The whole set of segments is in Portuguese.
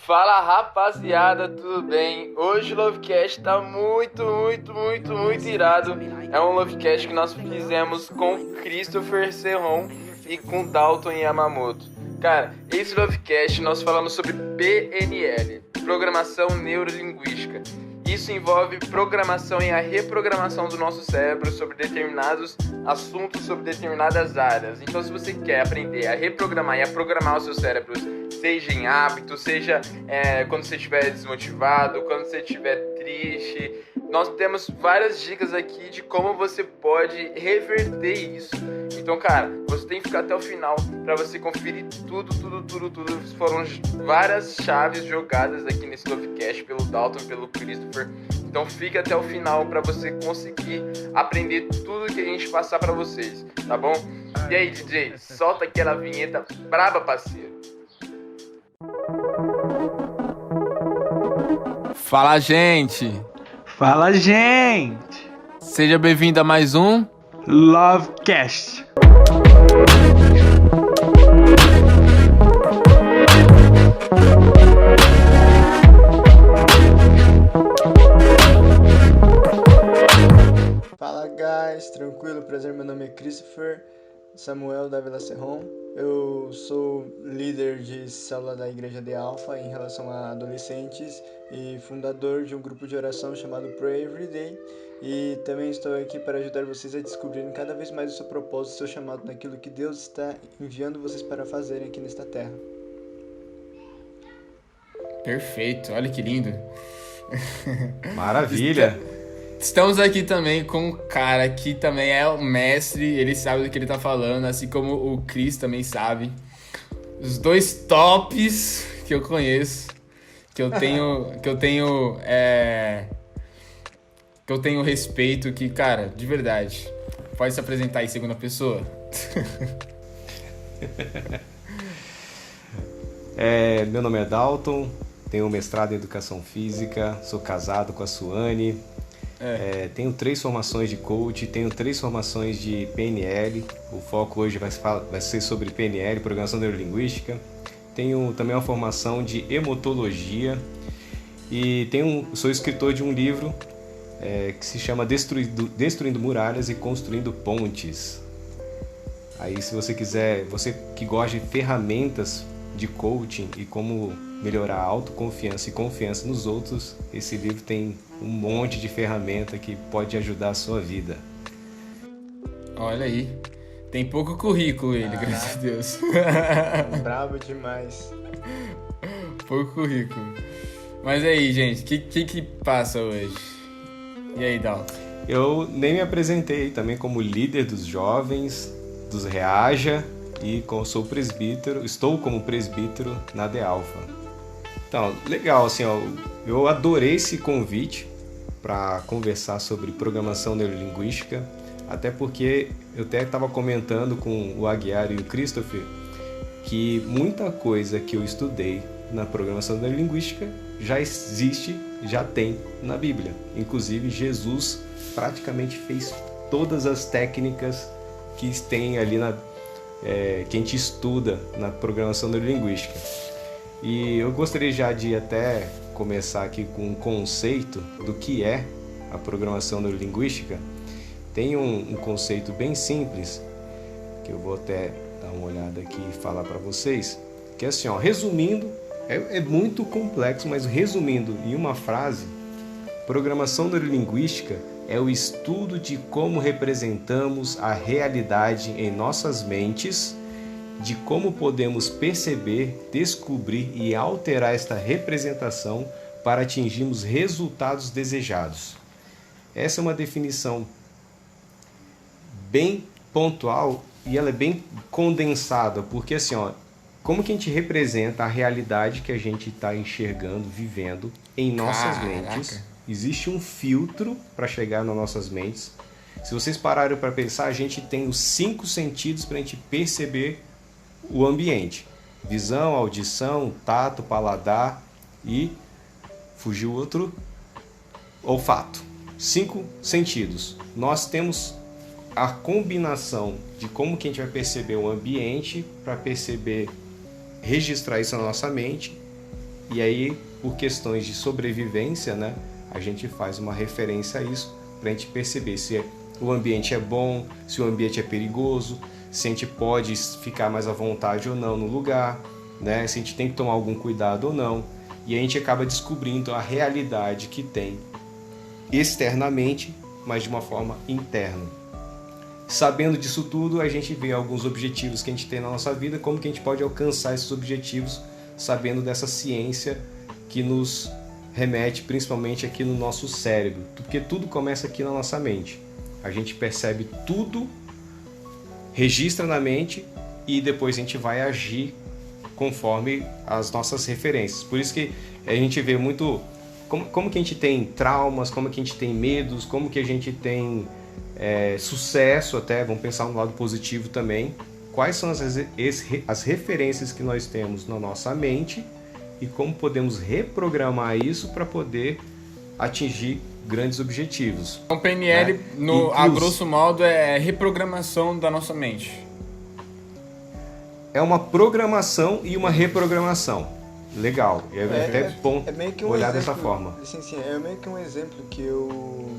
Fala rapaziada, tudo bem? Hoje o Lovecast tá muito irado. É um Lovecast que nós fizemos com Christopher Serron e com Dalton Yamamoto. Cara, esse Lovecast nós falamos sobre PNL, Programação Neurolinguística. Isso envolve programação e a reprogramação do nosso cérebro sobre determinados assuntos, sobre determinadas áreas. Então, se você quer aprender a reprogramar e a programar o seu cérebro, seja em hábito, seja quando você estiver desmotivado, quando você estiver triste, nós temos várias dicas aqui de como você pode reverter isso. Então, cara, você tem que ficar até o final para você conferir tudo. Foram várias chaves jogadas aqui nesse Lovecast pelo Dalton, pelo Christopher. Então, fica até o final para você conseguir aprender tudo que a gente passar para vocês, tá bom? E aí, DJ, solta aquela vinheta braba, parceiro. Fala, gente! Fala, gente! Seja bem-vindo a mais um Lovecast. Fala, guys, tranquilo? Prazer, meu nome é Christopher Samuel da Vila Serron. Eu sou líder de célula da Igreja de Alfa em relação a adolescentes e fundador de um grupo de oração chamado Pray Every Day. E também estou aqui para ajudar vocês a descobrirem cada vez mais o seu propósito, o seu chamado naquilo que Deus está enviando vocês para fazerem aqui nesta terra. Perfeito, olha que lindo. Maravilha. Estamos aqui também com um cara que também é o mestre, ele sabe do que ele tá falando, assim como o Chris também sabe. Os dois tops que eu conheço, que eu tenho respeito, que, cara, de verdade, pode se apresentar em segunda pessoa? Meu nome é Dalton, tenho mestrado em Educação Física, sou casado com a Suane. Tenho 3 formações de coach, tenho 3 formações de PNL. O foco hoje vai ser sobre PNL, Programação Neurolinguística. Tenho também uma formação de Hemotologia e sou escritor de um livro que se chama Destruindo Muralhas e Construindo Pontes. Aí, se você quiser, você que gosta de ferramentas de coaching e como melhorar a autoconfiança e confiança nos outros, esse livro tem um monte de ferramenta que pode ajudar a sua vida. Olha aí, tem pouco currículo ele, graças a Deus. Bravo demais. Pouco currículo. Mas aí, gente, o que passa hoje? E aí, Dalton? Eu nem me apresentei também como líder dos jovens, dos Reaja, e sou presbítero, estou como presbítero na De Alfa. Então, legal, assim, ó, eu adorei esse convite para conversar sobre programação neurolinguística, até porque eu até estava comentando com o Aguiar e o Christopher que muita coisa que eu estudei na programação neurolinguística já existe, já tem na Bíblia. Inclusive, Jesus praticamente fez todas as técnicas que tem ali que a gente estuda na programação neurolinguística. E eu gostaria já de até começar aqui com um conceito do que é a programação neurolinguística. Tem um conceito bem simples, que eu vou até dar uma olhada aqui e falar para vocês, que é assim, ó, resumindo, é muito complexo, mas resumindo em uma frase, programação neurolinguística é o estudo de como representamos a realidade em nossas mentes, de como podemos perceber, descobrir e alterar esta representação para atingirmos resultados desejados. Essa é uma definição bem pontual e ela é bem condensada, porque assim, ó, como que a gente representa a realidade que a gente está enxergando, vivendo em nossas mentes? Existe um filtro para chegar nas nossas mentes. Se vocês pararem para pensar, a gente tem os 5 sentidos para a gente perceber o ambiente: visão, audição, tato, paladar e fugiu outro, olfato. 5 sentidos. Nós temos a combinação de como que a gente vai perceber o ambiente para perceber, registrar isso na nossa mente E aí, por questões de sobrevivência, né, a gente faz uma referência a isso para a gente perceber se o ambiente é bom, se o ambiente é perigoso, se a gente pode ficar mais à vontade ou não no lugar, né, se a gente tem que tomar algum cuidado ou não. E a gente acaba descobrindo a realidade que tem externamente, mas de uma forma interna. Sabendo disso tudo, a gente vê alguns objetivos que a gente tem na nossa vida, como que a gente pode alcançar esses objetivos, sabendo dessa ciência que nos remete principalmente aqui no nosso cérebro, porque tudo começa aqui na nossa mente. A gente percebe tudo, registra na mente e depois a gente vai agir conforme as nossas referências. Por isso que a gente vê muito como que a gente tem traumas, como que a gente tem medos, como que a gente tem sucesso até, vamos pensar no lado positivo também. Quais são as referências que nós temos na nossa mente e como podemos reprogramar isso para poder atingir grandes objetivos. Então, PNL, né? a grosso modo, é reprogramação da nossa mente. É uma programação e uma reprogramação. Legal. É bom meio que um olhar exemplo, dessa forma. Sim, é meio que um exemplo que eu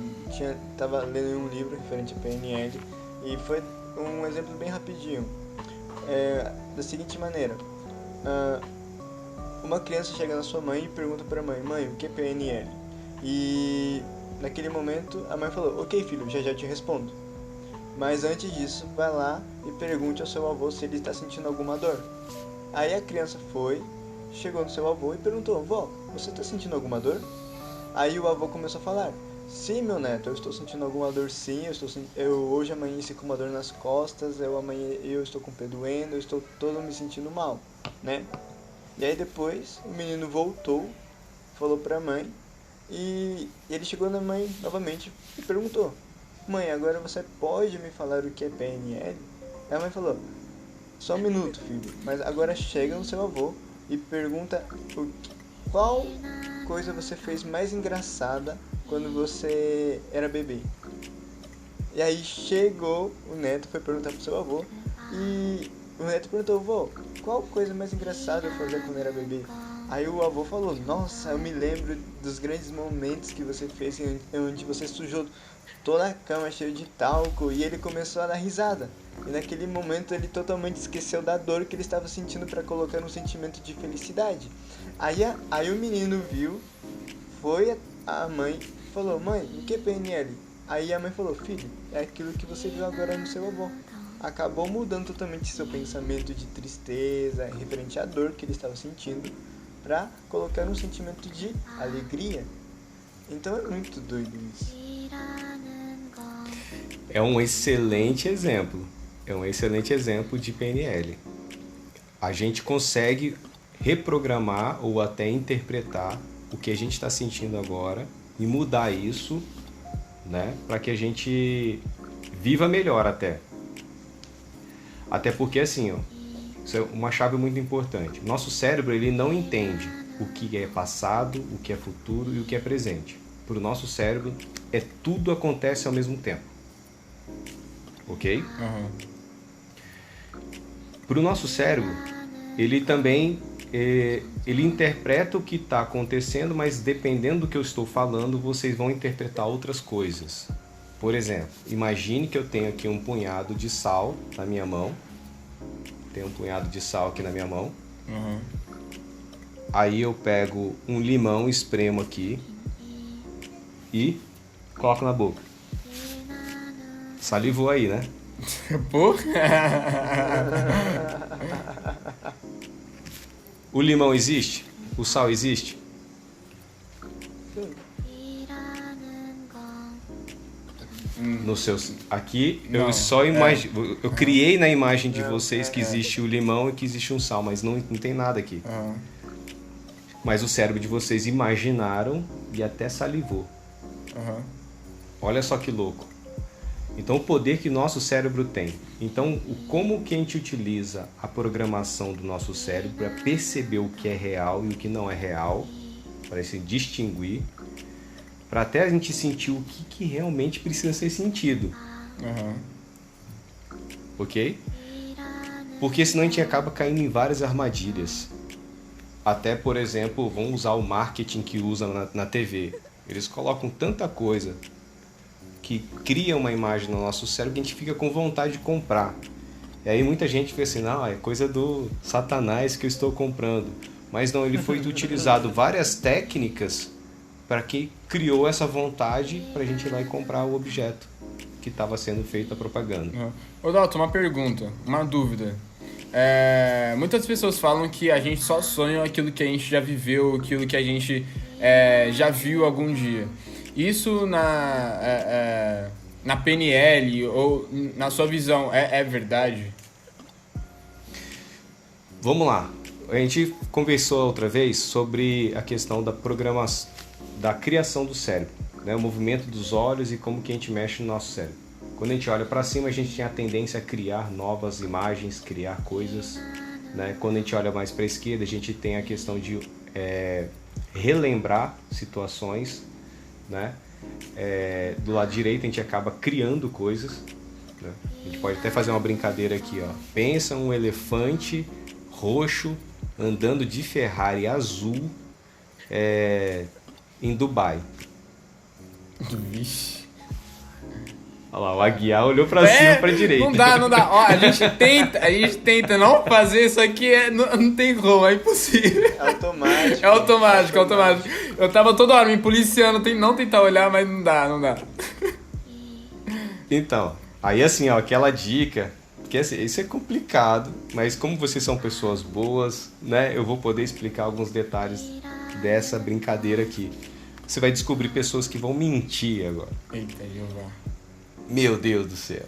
estava lendo em um livro referente a PNL e foi um exemplo bem rapidinho. Da seguinte maneira, uma criança chega na sua mãe e pergunta para a mãe: mãe, o que é PNL? E naquele momento a mãe falou: ok, filho, já te respondo. Mas antes disso, vai lá e pergunte ao seu avô se ele está sentindo alguma dor. Aí a criança chegou no seu avô e perguntou: vó, você está sentindo alguma dor? Aí o avô começou a falar: sim, meu neto, eu estou sentindo alguma dor sim, eu hoje amanheci com uma dor nas costas, eu estou com o pé doendo, eu estou todo me sentindo mal, né? E aí depois o menino voltou, falou para a mãe e ele chegou na mãe novamente e perguntou: mãe, agora você pode me falar o que é PNL? Aí a mãe falou: só um minuto, filho, mas agora chega no seu avô e pergunta qual coisa você fez mais engraçada quando você era bebê. E aí chegou o neto, foi perguntar pro seu avô e o neto perguntou: vô, qual coisa mais engraçada eu fazia quando era bebê? Aí o avô falou: nossa, eu me lembro dos grandes momentos que você fez onde você sujou toda a cama cheia de talco. E ele começou a dar risada. E naquele momento ele totalmente esqueceu da dor que ele estava sentindo para colocar um sentimento de felicidade. Aí o menino viu, foi a mãe e falou: mãe, o que é PNL? Aí a mãe falou: filho, é aquilo que você viu agora no seu avô. Acabou mudando totalmente seu pensamento de tristeza referente à dor que ele estava sentindo para colocar um sentimento de alegria. Então é muito doido isso. É um excelente exemplo. É um excelente exemplo de PNL. A gente consegue reprogramar ou até interpretar o que a gente está sentindo agora e mudar isso, né, para que a gente viva melhor até. Até porque assim, isso é uma chave muito importante. Nosso cérebro, ele não entende o que é passado, o que é futuro e o que é presente. Para o nosso cérebro, tudo acontece ao mesmo tempo. Ok? Uhum. Para o nosso cérebro, ele também ele interpreta o que está acontecendo, mas dependendo do que eu estou falando, vocês vão interpretar outras coisas. Por exemplo, imagine que eu tenho aqui um punhado de sal na minha mão. Tem um punhado de sal aqui na minha mão. Uhum. Aí eu pego um limão, espremo aqui e coloco na boca. Salivou aí, né? Pô? O limão existe? O sal existe? No seu, aqui eu Não, só imagino, eu criei na imagem de vocês que existe o limão e que existe um sal, mas não tem nada aqui. Uhum. Mas o cérebro de vocês imaginaram e até salivou. Uhum. Olha só que louco. Então o poder que nosso cérebro tem. Então como que a gente utiliza a programação do nosso cérebro para perceber o que é real e o que não é real, para se distinguir, para até a gente sentir o que realmente precisa ser sentido. Uhum. Ok? Porque senão a gente acaba caindo em várias armadilhas. até, por exemplo, vamos usar o marketing que usa na TV. Eles colocam tanta coisa que cria uma imagem no nosso cérebro que a gente fica com vontade de comprar. E aí muita gente fica assim, não, é coisa do Satanás que eu estou comprando. Mas não, ele foi utilizado várias técnicas para que criou essa vontade para a gente ir lá e comprar o objeto que estava sendo feita a propaganda. Ô Dalton, uma pergunta, uma dúvida. Muitas pessoas falam que a gente só sonha aquilo que a gente já viveu, aquilo que a gente já viu algum dia. Isso na PNL ou na sua visão é verdade? Vamos lá. A gente conversou outra vez sobre a questão da programação, da criação do cérebro, né? O movimento dos olhos e como que a gente mexe no nosso cérebro. Quando a gente olha para cima, a gente tem a tendência a criar novas imagens, criar coisas, né? Quando a gente olha mais para a esquerda, a gente tem a questão de relembrar situações, né? Do lado direito, a gente acaba criando coisas, né? A gente pode até fazer uma brincadeira aqui, ó. Pensa um elefante roxo andando de Ferrari azul em Dubai. Vixe. Olha lá, o Aguiar olhou pra cima e pra direita. Não dá. Ó, a gente tenta não fazer isso aqui, não tem como, é impossível. Automático. É automático. Eu tava toda hora me policiando, não tentar olhar, mas não dá. Então, aí assim, ó, aquela dica, que assim, isso é complicado, mas como vocês são pessoas boas, né, eu vou poder explicar alguns detalhes dessa brincadeira aqui. Você vai descobrir pessoas que vão mentir agora. Eita, Jeová. Meu Deus do céu.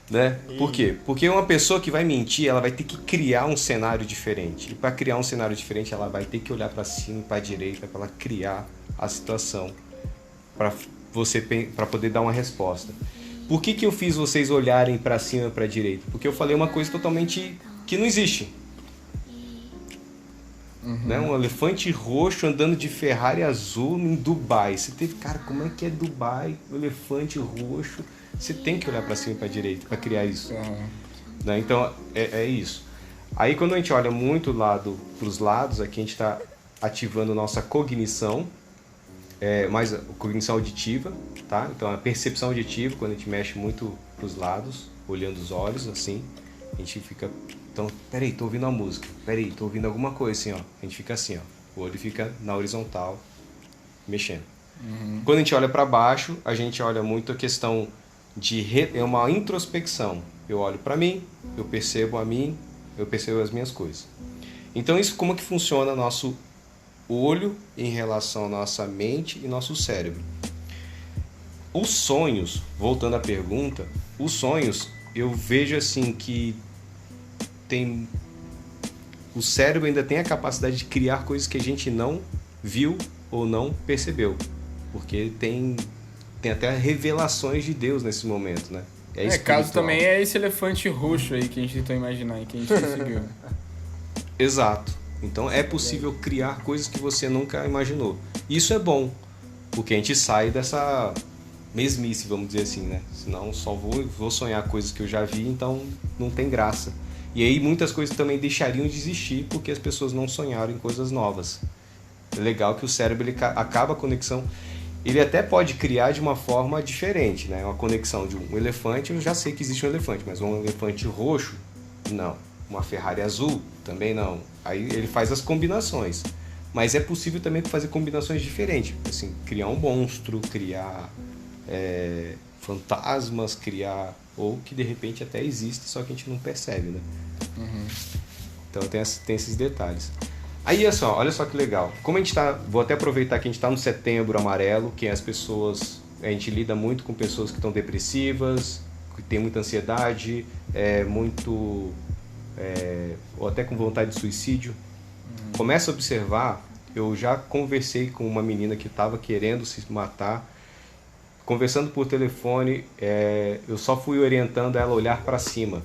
Né? Por quê? Porque uma pessoa que vai mentir, ela vai ter que criar um cenário diferente. E para criar um cenário diferente, ela vai ter que olhar para cima e para a direita para ela criar a situação para poder dar uma resposta. Por que eu fiz vocês olharem para cima e para a direita? Porque eu falei uma coisa totalmente que não existe. Né? Um elefante roxo andando de Ferrari azul em Dubai. Você teve, cara, como é que é Dubai? Um elefante roxo. Você tem que olhar para cima e para direita para criar isso. Né? Então é isso. Aí quando a gente olha muito para os lados, aqui a gente está ativando nossa cognição, mais cognição auditiva, tá? Então a percepção auditiva, quando a gente mexe muito para os lados, olhando os olhos assim, a gente fica. Então, peraí, tô ouvindo a música. Peraí, tô ouvindo alguma coisa assim, ó. A gente fica assim, ó. O olho fica na horizontal, mexendo. Quando a gente olha para baixo, a gente olha muito a questão é uma introspecção. Eu olho para mim, eu percebo a mim, eu percebo as minhas coisas. Então, isso como que funciona nosso olho em relação à nossa mente e nosso cérebro. Os sonhos, voltando à pergunta, os sonhos, eu vejo assim que o cérebro ainda tem a capacidade de criar coisas que a gente não viu ou não percebeu, porque tem até revelações de Deus nesse momento, né? Caso também é esse elefante roxo aí que a gente tentou imaginar e que a gente conseguiu. Exato. Então é possível criar coisas que você nunca imaginou. Isso é bom, porque a gente sai dessa mesmice, vamos dizer assim, né? Senão só vou sonhar coisas que eu já vi, então não tem graça. E aí muitas coisas também deixariam de existir porque as pessoas não sonharam em coisas novas. É legal que o cérebro ele acaba a conexão. Ele até pode criar de uma forma diferente, né? Uma conexão de um elefante, eu já sei que existe um elefante, mas um elefante roxo, não. Uma Ferrari azul, também não. Aí ele faz as combinações. Mas é possível também fazer combinações diferentes. Assim, criar um monstro, criar fantasmas, criar... Ou que de repente até existe, só que a gente não percebe, né? Então tem esses detalhes. Aí olha só que legal. Como a gente tá, vou até aproveitar que a gente está no Setembro Amarelo, que as pessoas, a gente lida muito com pessoas que estão depressivas, que tem muita ansiedade, ou até com vontade de suicídio. Começa a observar, eu já conversei com uma menina que estava querendo se matar. Conversando por telefone, eu só fui orientando ela a olhar para cima.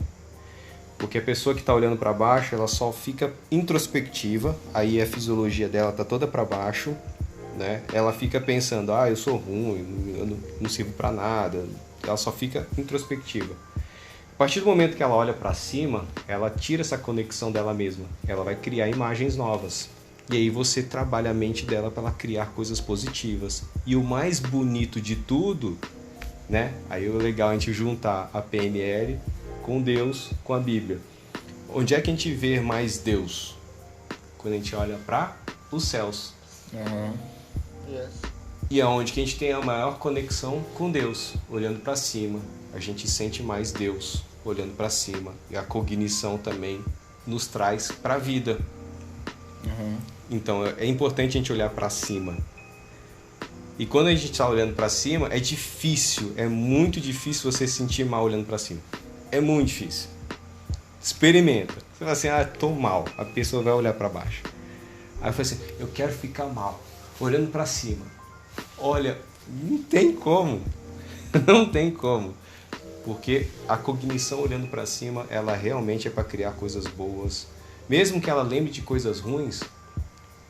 Porque a pessoa que está olhando para baixo, ela só fica introspectiva, aí a fisiologia dela está toda para baixo, né? Ela fica pensando, eu sou ruim, eu não sirvo para nada, ela só fica introspectiva. A partir do momento que ela olha para cima, ela tira essa conexão dela mesma, ela vai criar imagens novas. E aí você trabalha a mente dela para ela criar coisas positivas. E o mais bonito de tudo, né? Aí é legal a gente juntar a PNL com Deus, com a Bíblia. Onde é que a gente vê mais Deus? Quando a gente olha para os céus. Yes. E é onde que a gente tem a maior conexão com Deus, olhando para cima. A gente sente mais Deus olhando para cima. E a cognição também nos traz para a vida. Então é importante a gente olhar para cima. E quando a gente está olhando para cima, é difícil, é muito difícil você se sentir mal olhando para cima. É muito difícil. Experimenta. Você fala assim, tô mal. A pessoa vai olhar para baixo. Aí eu falo assim, eu quero ficar mal, olhando para cima. Olha, não tem como. Não tem como. Porque a cognição olhando para cima, ela realmente é para criar coisas boas. Mesmo que ela lembre de coisas ruins,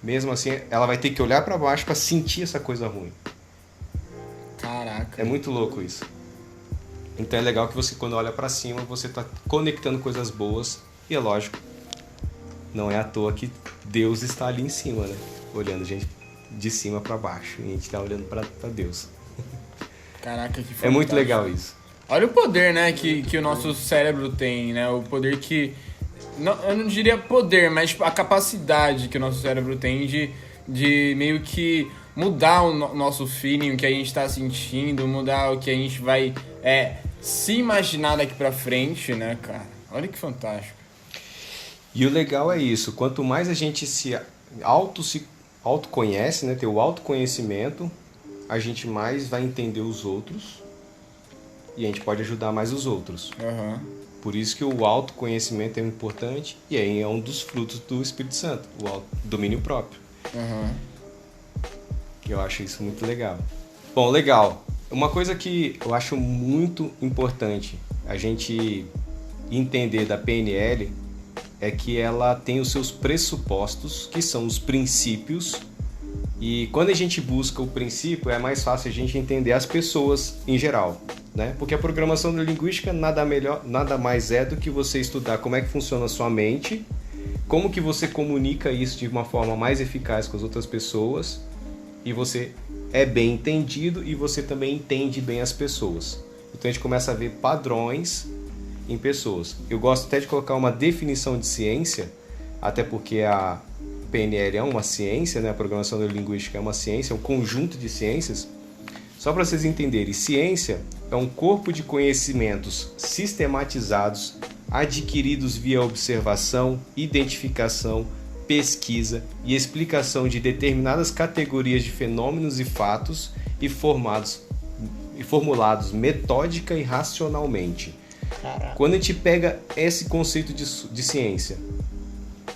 mesmo assim, ela vai ter que olhar para baixo para sentir essa coisa ruim. Caraca. É muito louco isso. Então é legal que você, quando olha para cima, você está conectando coisas boas. E é lógico, não é à toa que Deus está ali em cima, né? Olhando a gente de cima para baixo. E a gente está olhando para Deus. Caraca, que fantástico. É muito legal isso. Olha o poder, né, que o nosso cérebro tem, né? O poder que... Não, eu não diria poder, mas tipo, a capacidade que o nosso cérebro tem de meio que mudar o nosso feeling, o que a gente tá sentindo, mudar o que a gente vai se imaginar daqui pra frente, né, cara? Olha que fantástico. E o legal é isso, quanto mais a gente se autoconhece, né, ter o autoconhecimento, a gente mais vai entender os outros e a gente pode ajudar mais os outros. Por isso que o autoconhecimento é importante e aí é um dos frutos do Espírito Santo, o domínio próprio. Eu acho isso muito legal. Bom, legal. Uma coisa que eu acho muito importante a gente entender da PNL é que ela tem os seus pressupostos, que são os princípios, e quando a gente busca o princípio é mais fácil a gente entender as pessoas em geral, né? Porque a programação neurolinguística nada mais é do que você estudar como é que funciona a sua mente, como que você comunica isso de uma forma mais eficaz com as outras pessoas, e você é bem entendido e você também entende bem as pessoas. Então a gente começa a ver padrões em pessoas. Eu gosto até de colocar uma definição de ciência, até porque a PNL é uma ciência, né? A programação neurolinguística é uma ciência, é um conjunto de ciências. Só para vocês entenderem, ciência é um corpo de conhecimentos sistematizados, adquiridos via observação, identificação, pesquisa e explicação de determinadas categorias de fenômenos e fatos e formulados metódica e racionalmente. Caraca. Quando a gente pega esse conceito de ciência,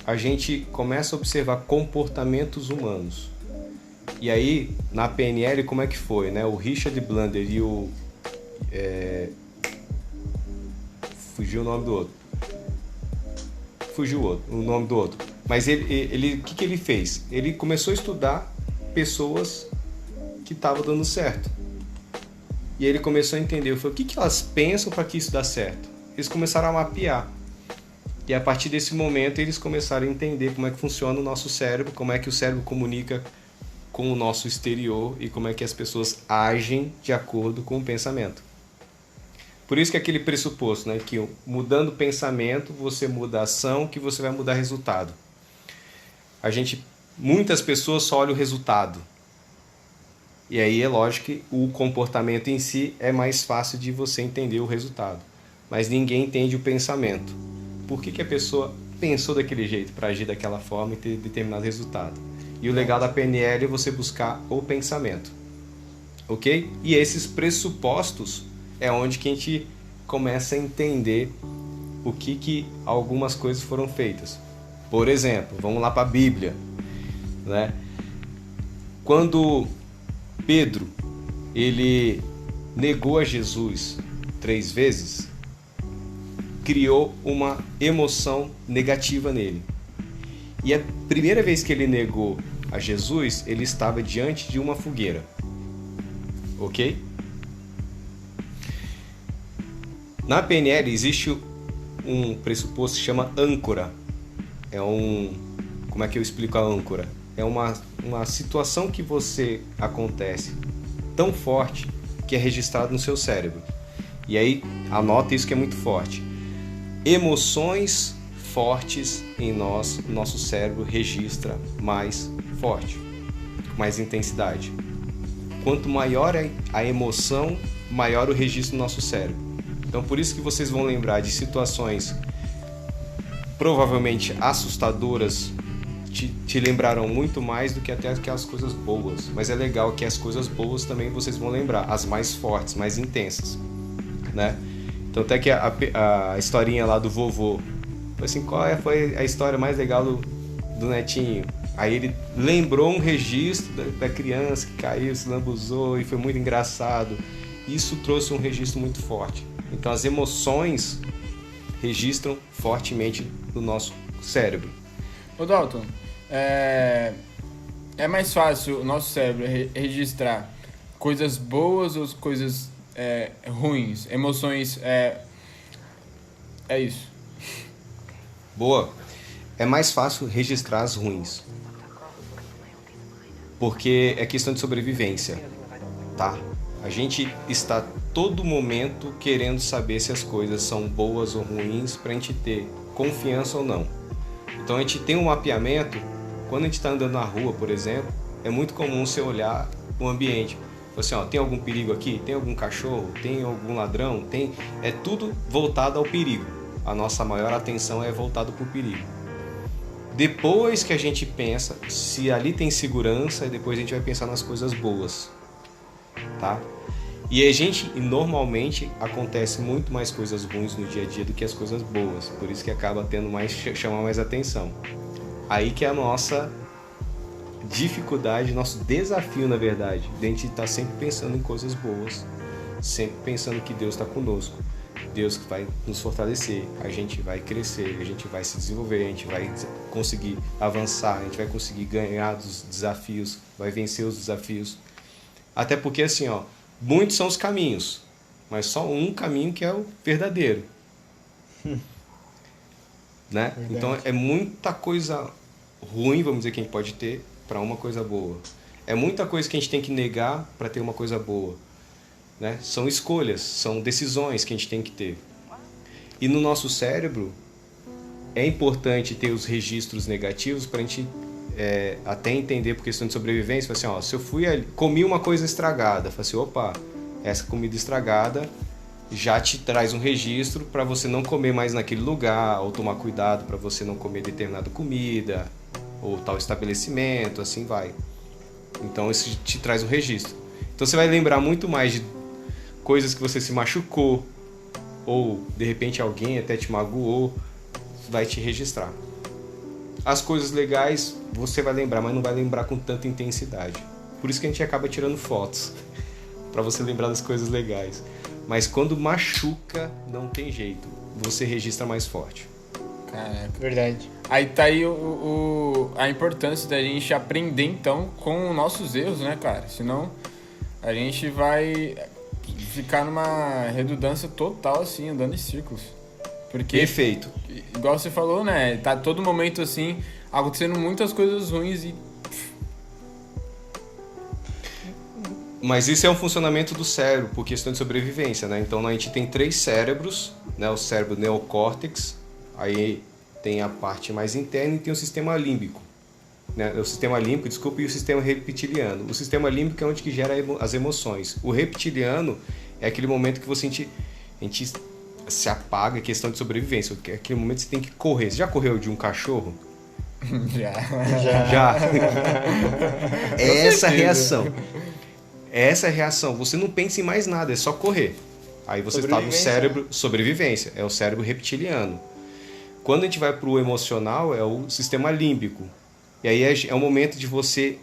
a gente começa a observar comportamentos humanos. E aí, na PNL, como é que foi, né? O Richard Bandler e o... Fugiu o nome do outro. Fugiu o nome do outro. Mas ele, o que ele fez? Ele começou a estudar pessoas que estavam dando certo. E ele começou a entender, o que elas pensam para que isso dê certo? Eles começaram a mapear. E a partir desse momento eles começaram a entender como é que funciona o nosso cérebro, como é que o cérebro comunica com o nosso exterior e como é que as pessoas agem de acordo com o pensamento. Por isso que é aquele pressuposto, né, que mudando o pensamento, você muda a ação, que você vai mudar resultado. Muitas pessoas só olham o resultado. E aí é lógico que o comportamento em si é mais fácil de você entender o resultado. Mas ninguém entende o pensamento. Por que a pessoa pensou daquele jeito para agir daquela forma e ter determinado resultado? E o legal da PNL é você buscar o pensamento. Ok? E esses pressupostos é onde que a gente começa a entender o que algumas coisas foram feitas. Por exemplo, vamos lá para a Bíblia, né? Quando Pedro ele negou a Jesus 3 vezes, criou uma emoção negativa nele. E a primeira vez que ele negou a Jesus, ele estava diante de uma fogueira. Ok? Na PNL existe um pressuposto que se chama âncora. É um como é que eu explico a âncora? É uma situação que você acontece tão forte que é registrado no seu cérebro. E aí, anota isso que é muito forte. Emoções fortes em nós, nosso cérebro registra mais forte, com mais intensidade. Quanto maior a emoção, maior o registro no nosso cérebro. Então, por isso que vocês vão lembrar de situações provavelmente assustadoras, te lembrarão muito mais do que até aquelas coisas boas. Mas é legal que as coisas boas também vocês vão lembrar, as mais fortes, mais intensas, né? Então até que a historinha lá do vovô, assim, foi a história mais legal do netinho? Aí ele lembrou um registro da criança que caiu, se lambuzou e foi muito engraçado. Isso trouxe um registro muito forte. Então as emoções registram fortemente no nosso cérebro. Ô Dalton, é mais fácil o nosso cérebro registrar coisas boas ou coisas ruins? Emoções, é isso. Boa. É mais fácil registrar as ruins. Porque é questão de sobrevivência, tá? A gente está todo momento querendo saber se as coisas são boas ou ruins pra gente ter confiança ou não. Então a gente tem um mapeamento. Quando a gente está andando na rua, por exemplo, é muito comum você olhar o ambiente. Assim, ó, tem algum perigo aqui? Tem algum cachorro? Tem algum ladrão? É tudo voltado ao perigo. A nossa maior atenção é voltada para o perigo. Depois que a gente pensa se ali tem segurança, depois a gente vai pensar nas coisas boas, tá? E normalmente acontece muito mais coisas ruins no dia a dia do que as coisas boas. Por isso que acaba chama mais atenção. Aí que é a nossa dificuldade, nosso desafio, na verdade, de a gente estar sempre pensando em coisas boas, sempre pensando que Deus está conosco, Deus vai nos fortalecer, a gente vai crescer, a gente vai se desenvolver, a gente vai conseguir avançar, a gente vai conseguir ganhar dos desafios, vai vencer os desafios. Até porque, assim, ó, muitos são os caminhos, mas só um caminho que é o verdadeiro. Né? Então é muita coisa ruim, vamos dizer, que a gente pode ter para uma coisa boa. É muita coisa que a gente tem que negar para ter uma coisa boa. Né? São escolhas, são decisões que a gente tem que ter. E no nosso cérebro é importante ter os registros negativos para a gente até entender, por questão de sobrevivência. Assim, ó, se eu comi uma coisa estragada, assim, opa, essa comida estragada já te traz um registro para você não comer mais naquele lugar, ou tomar cuidado para você não comer determinada comida, ou tal estabelecimento, assim vai. Então isso te traz um registro. Então você vai lembrar muito mais de coisas que você se machucou, ou de repente alguém até te magoou, vai te registrar. As coisas legais você vai lembrar, mas não vai lembrar com tanta intensidade. Por isso que a gente acaba tirando fotos, para você lembrar das coisas legais. Mas quando machuca, não tem jeito. Você registra mais forte. Caraca. Verdade. Aí tá aí a importância da gente aprender, então, com nossos erros, né, cara? Senão a gente vai ficar numa redundância total, assim, andando em círculos. Porque, Perfeito. igual você falou, né? Tá todo momento, assim, acontecendo muitas coisas ruins e... Mas isso é um funcionamento do cérebro, por questão de sobrevivência, né? Então a gente tem 3 cérebros, né? O cérebro neocórtex, aí tem a parte mais interna e tem o sistema límbico. Né? O sistema límbico, desculpa, e o sistema reptiliano. O sistema límbico é onde que gera as emoções. O reptiliano é aquele momento que a gente se apaga, é questão de sobrevivência. É aquele momento que você tem que correr. Você já correu de um cachorro? Já. É essa a reação. Essa é a reação. Você não pensa em mais nada, é só correr. Aí você está no cérebro... Sobrevivência. É o cérebro reptiliano. Quando a gente vai para o emocional, é o sistema límbico. E aí é o momento de você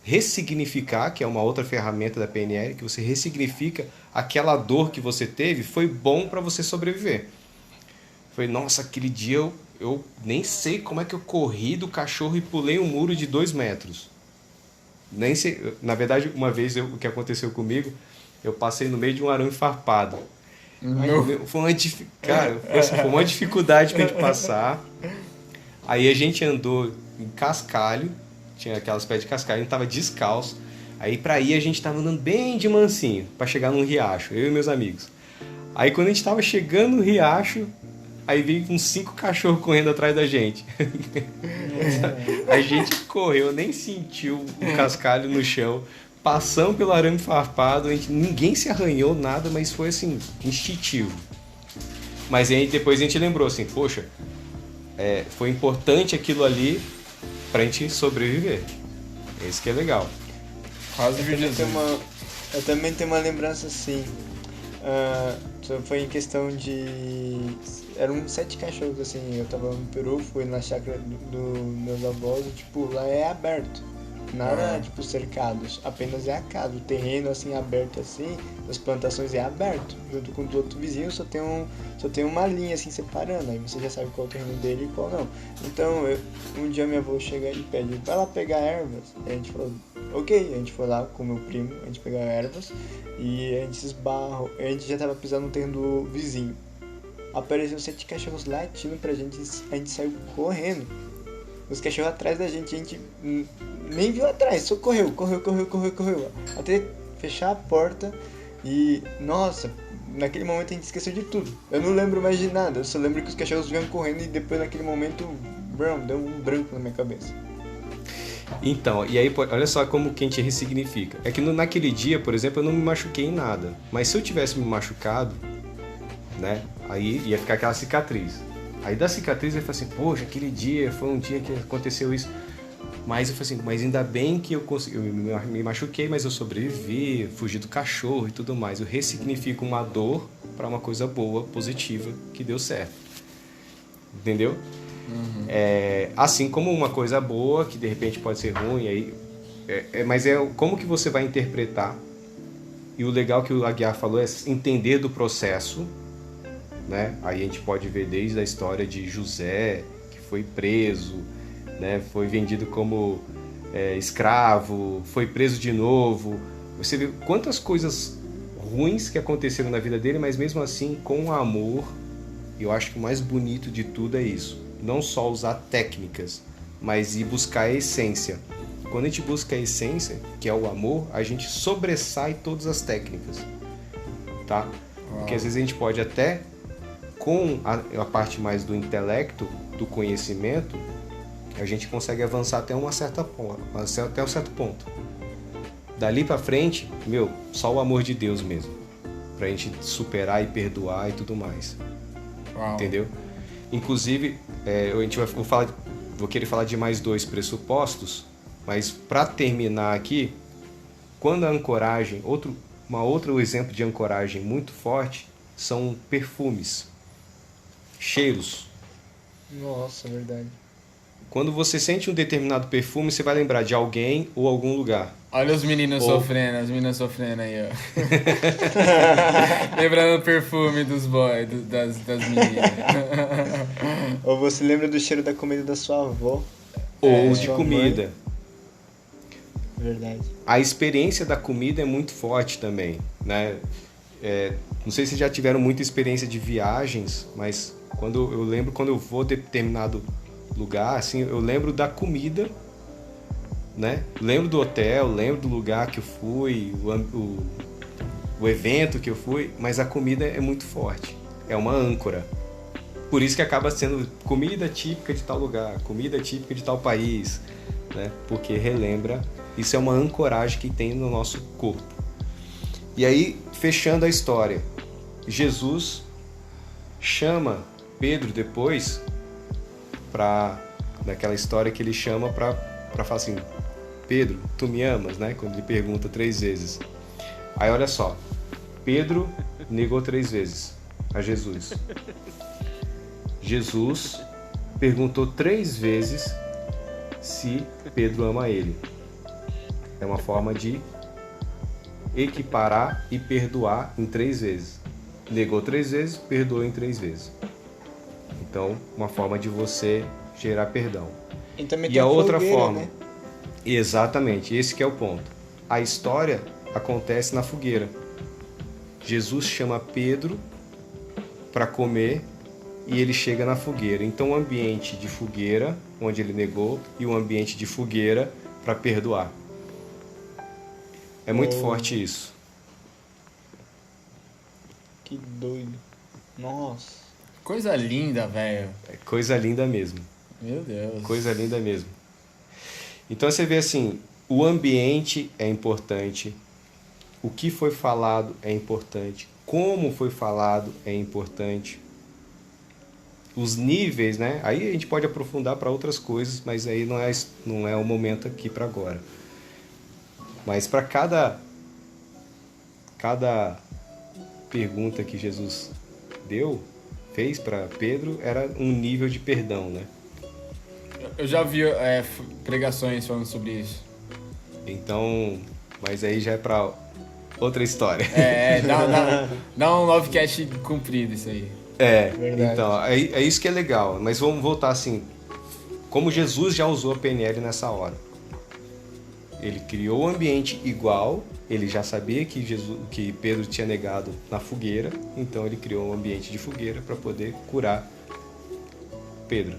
ressignificar, que é uma outra ferramenta da PNL, que você ressignifica aquela dor que você teve, foi bom para você sobreviver. Foi, nossa, aquele dia eu nem sei como é que eu corri do cachorro e pulei um muro de 2 metros. Nem sei, na verdade, uma vez o que aconteceu comigo, eu passei no meio de um arame farpado. Foi uma dificuldade pra gente passar. Aí a gente andou em cascalho, tinha aquelas pedras de cascalho, a gente tava descalço. Aí pra ir a gente tava andando bem de mansinho, pra chegar num riacho, eu e meus amigos. Aí quando a gente tava chegando no riacho, aí veio uns 5 cachorros correndo atrás da gente. A gente correu, nem sentiu o cascalho no chão, passamos pelo arame farpado, ninguém se arranhou, nada, mas foi assim, instintivo. Mas aí depois a gente lembrou assim, poxa, foi importante aquilo ali pra gente sobreviver. Esse que é legal. Quase vi Jesus. Eu também tenho uma lembrança assim. Foi em questão de... Eram 7 cachorros, assim. Eu tava no Peru, fui na chácara dos meus avós e, tipo, lá é aberto. Nada, tipo, cercados. Apenas é a casa. O terreno, assim, aberto, assim, das plantações é aberto. Junto com o outro vizinho, só tem uma linha, assim, separando. Aí você já sabe qual é o terreno dele e qual não. Então, um dia minha avó chega e pede, vai lá pegar ervas. Aí a gente falou, ok. A gente foi lá com meu primo, a gente pegou ervas. E a gente se esbarrou. A gente já tava pisando no terreno do vizinho. Apareceu 7 cachorros latindo pra gente. A gente saiu correndo. Os cachorros atrás da gente, a gente nem viu atrás, só correu. Até fechar a porta e, nossa, naquele momento a gente esqueceu de tudo. Eu não lembro mais de nada, eu só lembro que os cachorros vinham correndo e depois naquele momento, deu um branco na minha cabeça. Então, e aí, olha só como que a gente ressignifica. É que naquele dia, por exemplo, eu não me machuquei em nada. Mas se eu tivesse me machucado, né, aí ia ficar aquela cicatriz. Aí da cicatriz eu falei assim, poxa, aquele dia foi um dia que aconteceu isso. Mas eu falei assim, mas ainda bem que eu consegui, eu me machuquei, mas eu sobrevivi, fugi do cachorro e tudo mais. Eu ressignifico uma dor para uma coisa boa, positiva, que deu certo. Entendeu? Uhum. Assim como uma coisa boa, que de repente pode ser ruim, aí, mas como que você vai interpretar. E o legal que o Aguiar falou é entender do processo, né? Aí a gente pode ver desde a história de José, que foi preso, né? Foi vendido como escravo, foi preso de novo. Você vê quantas coisas ruins que aconteceram na vida dele, mas mesmo assim com amor. Eu acho que o mais bonito de tudo é isso. Não só usar técnicas, mas ir buscar a essência. Quando a gente busca a essência, que é o amor, a gente sobressai todas as técnicas, tá? Porque às vezes a gente pode até, com a parte mais do intelecto, do conhecimento, a gente consegue avançar até um certo ponto. Dali pra frente, só o amor de Deus mesmo, pra gente superar e perdoar e tudo mais. Uau. Entendeu? Inclusive, vou querer falar de mais 2 pressupostos, mas para terminar aqui, quando a ancoragem, outro exemplo de ancoragem muito forte são perfumes, cheiros. Nossa, verdade. Quando você sente um determinado perfume, você vai lembrar de alguém ou algum lugar. Olha os meninos sofrendo, as meninas sofrendo aí, ó. Lembrando o perfume dos boys, das meninas. Ou você lembra do cheiro da comida da sua avó. Ou de comida. Mãe. Verdade. A experiência da comida é muito forte também, né? Não sei se já tiveram muita experiência de viagens, mas quando eu vou a determinado lugar, assim, eu lembro da comida, né? Lembro do hotel, lembro do lugar que eu fui, o evento que eu fui, mas a comida é muito forte, é uma âncora. Por isso que acaba sendo comida típica de tal lugar, comida típica de tal país, né? Porque relembra, isso é uma ancoragem que tem no nosso corpo. E aí, fechando a história, Jesus chama Pedro depois naquela história que ele chama para falar assim, Pedro, tu me amas, né? Quando ele pergunta 3 vezes. Aí olha só, Pedro negou 3 vezes a Jesus. Jesus perguntou 3 vezes se Pedro ama ele. É uma forma de equiparar e perdoar em 3 vezes. Negou 3 vezes, perdoou em 3 vezes. Então, uma forma de você gerar perdão. E a outra forma, né? Exatamente, esse que é o ponto. A história acontece na fogueira. Jesus chama Pedro para comer e ele chega na fogueira. Então o ambiente de fogueira, onde ele negou, e o ambiente de fogueira para perdoar. É muito forte isso. Que doido. Nossa. Coisa linda, velho. É coisa linda mesmo. Meu Deus. Coisa linda mesmo. Então você vê assim, o ambiente é importante, o que foi falado é importante, como foi falado é importante. Os níveis, né? Aí a gente pode aprofundar para outras coisas, mas aí não é o momento aqui para agora. Mas para cada pergunta que Jesus fez para Pedro, era um nível de perdão, né? Eu já vi pregações falando sobre isso. Então, mas aí já é para outra história. Dá um Lovecast comprido isso aí. Verdade. Então, é isso que é legal. Mas vamos voltar assim, como Jesus já usou a PNL nessa hora. Ele criou o ambiente igual, ele já sabia que Pedro tinha negado na fogueira, então ele criou um ambiente de fogueira para poder curar Pedro.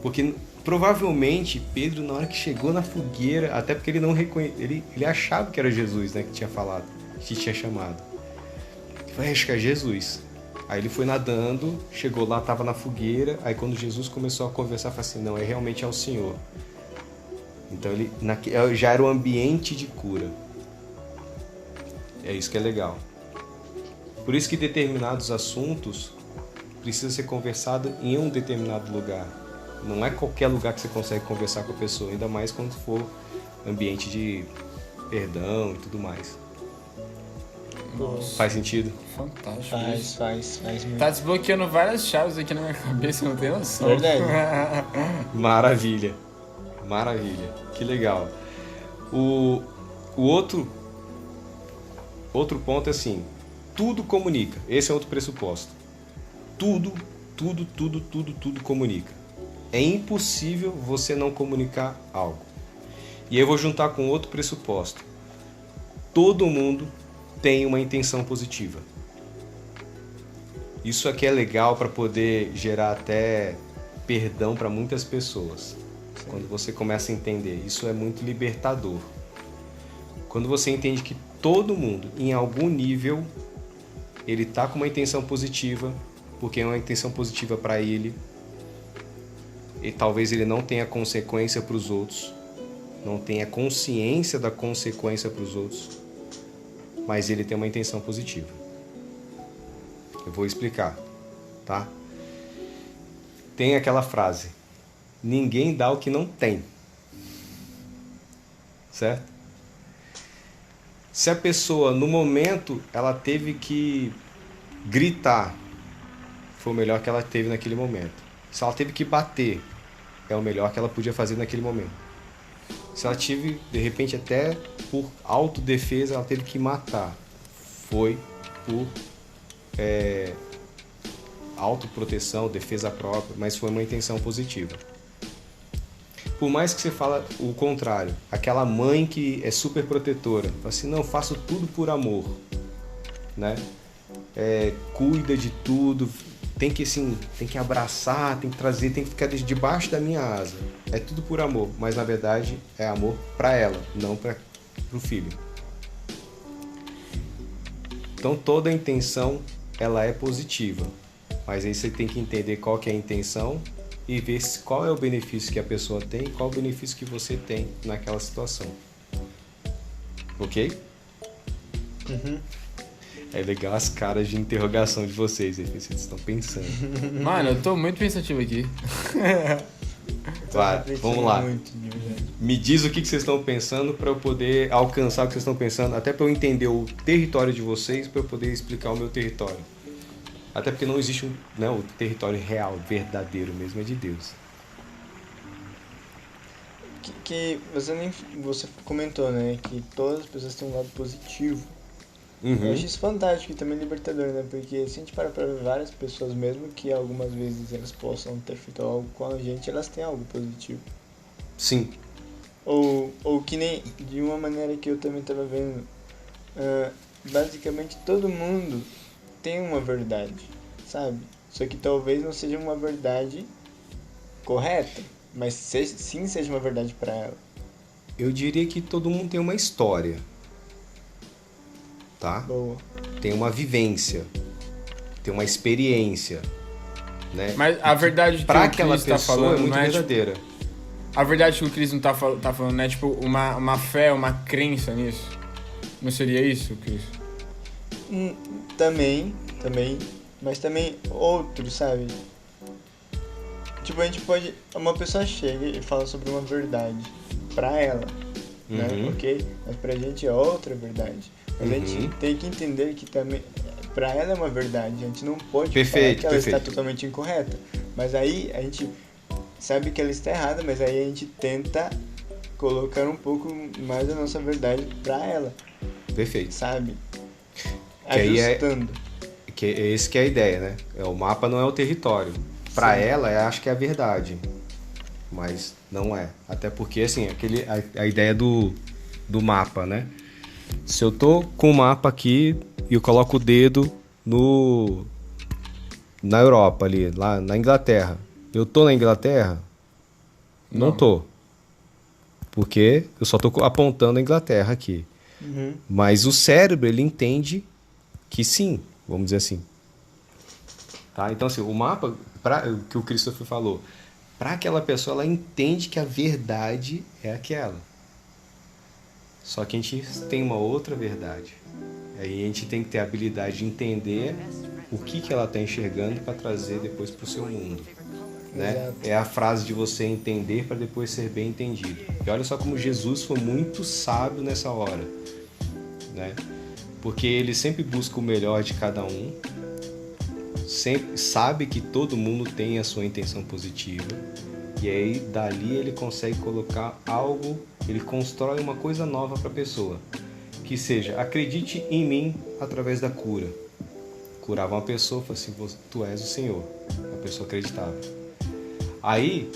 Porque provavelmente Pedro, na hora que chegou na fogueira, até porque ele não ele achava que era Jesus, né, que tinha falado, que tinha chamado. Ele falou, acho que é Jesus. Aí ele foi nadando, chegou lá, estava na fogueira, aí quando Jesus começou a conversar, falou assim, não, realmente é o Senhor. Então ele já era um ambiente de cura. É isso que é legal. Por isso que determinados assuntos precisam ser conversados em um determinado lugar. Não é qualquer lugar que você consegue conversar com a pessoa, ainda mais quando for ambiente de perdão e tudo mais. Nossa. Faz sentido? Fantástico. Faz muito. Tá desbloqueando várias chaves aqui na minha cabeça, não tem noção. Verdade. Maravilha. Maravilha. Que legal. O outro ponto é assim, tudo comunica. Esse é outro pressuposto. Tudo comunica. É impossível você não comunicar algo. E aí eu vou juntar com outro pressuposto. Todo mundo tem uma intenção positiva. Isso aqui é legal para poder gerar até perdão para muitas pessoas. Quando você começa a entender, isso é muito libertador. Quando você entende que todo mundo, em algum nível, ele está com uma intenção positiva, porque é uma intenção positiva para ele, e talvez ele não tenha consequência para os outros, não tenha consciência da consequência para os outros, mas ele tem uma intenção positiva. Eu vou explicar, tá? Tem aquela frase, ninguém dá o que não tem, certo? Se a pessoa, no momento, ela teve que gritar, foi o melhor que ela teve naquele momento. Se ela teve que bater, é o melhor que ela podia fazer naquele momento. Se ela teve, de repente, até por autodefesa, ela teve que matar, foi por autoproteção, defesa própria, mas foi uma intenção positiva. Por mais que você fala o contrário, aquela mãe que é super protetora, fala assim, não, faço tudo por amor, né? Cuida de tudo, tem que abraçar, tem que trazer, tem que ficar debaixo da minha asa. É tudo por amor, mas na verdade é amor para ela, não para o filho. Então toda a intenção ela é positiva, mas aí você tem que entender qual que é a intenção e ver qual é o benefício que a pessoa tem e qual o benefício que você tem naquela situação. Ok? Uhum. É legal as caras de interrogação de vocês, aí vocês estão pensando. Mano, eu tô muito pensativo aqui. Vai, vamos lá. Muito, de verdade. Me diz o que vocês estão pensando para eu poder alcançar o que vocês estão pensando, até para eu entender o território de vocês, para eu poder explicar o meu território. Até porque não existe o território real, verdadeiro mesmo, é de Deus. Que você comentou, né, que todas as pessoas têm um lado positivo. Eu acho isso fantástico e também libertador, né, porque se a gente parar pra ver várias pessoas, mesmo que algumas vezes elas possam ter feito algo com a gente, elas têm algo positivo. Sim. Ou que nem, de uma maneira que eu também estava vendo, basicamente todo mundo tem uma verdade, sabe? Só que talvez não seja uma verdade correta, mas sim seja uma verdade para ela. Eu diria que todo mundo tem uma história, tá? Boa. Tem uma vivência, tem uma experiência, né? Mas a verdade que Pra o aquela Cris tá pessoa falando é muito não é, tipo, verdadeira. a verdade que o Cris não tá falando não é tipo uma fé, uma crença nisso. Não seria isso, Cris? Também, mas também outro, sabe? Tipo, a gente pode... Uma pessoa chega e fala sobre uma verdade pra ela, né? Ok? Mas pra gente é outra verdade. Mas a gente tem que entender que também pra ela é uma verdade. A gente não pode falar que ela está totalmente incorreta. Mas aí a gente sabe que ela está errada, mas aí a gente tenta colocar um pouco mais da nossa verdade pra ela. Perfeito. Sabe? Que aí ajustando. Que esse que é a ideia, né? O mapa não é o território. Pra ela, eu acho que é a verdade. Mas não é. Até porque, assim, a ideia do mapa, né? Se eu tô com o mapa aqui e eu coloco o dedo na Europa ali, lá na Inglaterra. Eu tô na Inglaterra? Não tô. Porque eu só tô apontando a Inglaterra aqui. Mas o cérebro, ele entende que sim, vamos dizer assim. Tá? Então, assim, o mapa, que o Christopher falou, para aquela pessoa, ela entende que a verdade é aquela. Só que a gente tem uma outra verdade. Aí a gente tem que ter a habilidade de entender o que ela está enxergando para trazer depois para o seu mundo. Né? É a frase de você entender para depois ser bem entendido. E olha só como Jesus foi muito sábio nessa hora. Né? Porque ele sempre busca o melhor de cada um, sempre sabe que todo mundo tem a sua intenção positiva, e aí dali ele consegue colocar algo, ele constrói uma coisa nova para a pessoa, que seja, acredite em mim através da cura. Curava uma pessoa, falava assim, tu és o Senhor. A pessoa acreditava. Aí,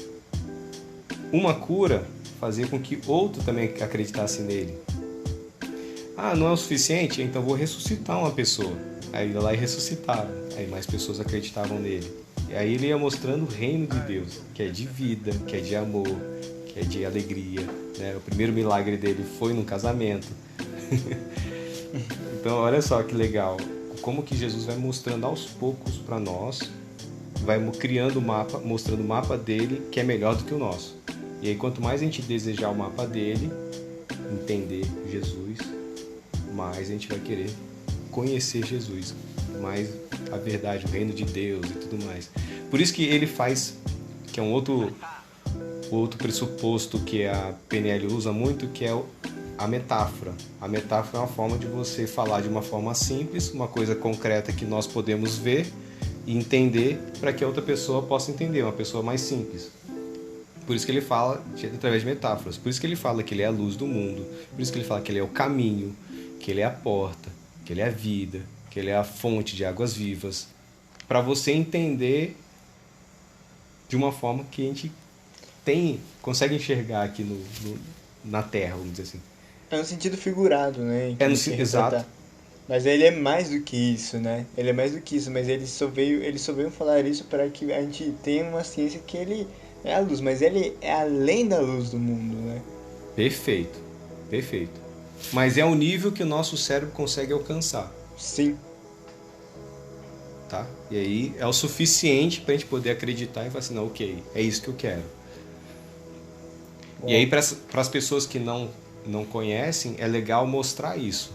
uma cura fazia com que outro também acreditasse nele. Ah, não é o suficiente? Então vou ressuscitar uma pessoa. Aí ele ia lá e ressuscitava. Aí mais pessoas acreditavam nele. E aí ele ia mostrando o reino de Deus, que é de vida, que é de amor, que é de alegria. Né? O primeiro milagre dele foi num casamento. Então olha só que legal. Como que Jesus vai mostrando aos poucos para nós, vai criando o mapa, mostrando o mapa dele, que é melhor do que o nosso. E aí quanto mais a gente desejar o mapa dele, entender Jesus, mais a gente vai querer conhecer Jesus, mais a verdade, o reino de Deus e tudo mais. Por isso que ele faz, que é um outro pressuposto que a PNL usa muito, que é a metáfora. A metáfora é uma forma de você falar de uma forma simples, uma coisa concreta que nós podemos ver e entender, para que a outra pessoa possa entender, uma pessoa mais simples. Por isso que ele fala através de metáforas. Por isso que ele fala que ele é a luz do mundo. Por isso que ele fala que ele é o caminho, que ele é a porta, que ele é a vida, que ele é a fonte de águas vivas. Para você entender de uma forma que a gente consegue enxergar aqui na Terra, vamos dizer assim. É no sentido figurado, né? Exato. Mas ele é mais do que isso, né? Ele é mais do que isso, mas ele só veio falar isso para que a gente tenha uma ciência que ele é a luz, mas ele é além da luz do mundo, né? Perfeito. Mas é o nível que o nosso cérebro consegue alcançar. Sim. Tá? E aí é o suficiente para a gente poder acreditar e falar assim, não, ok, é isso que eu quero. Bom. E aí para as pessoas que não conhecem, é legal mostrar isso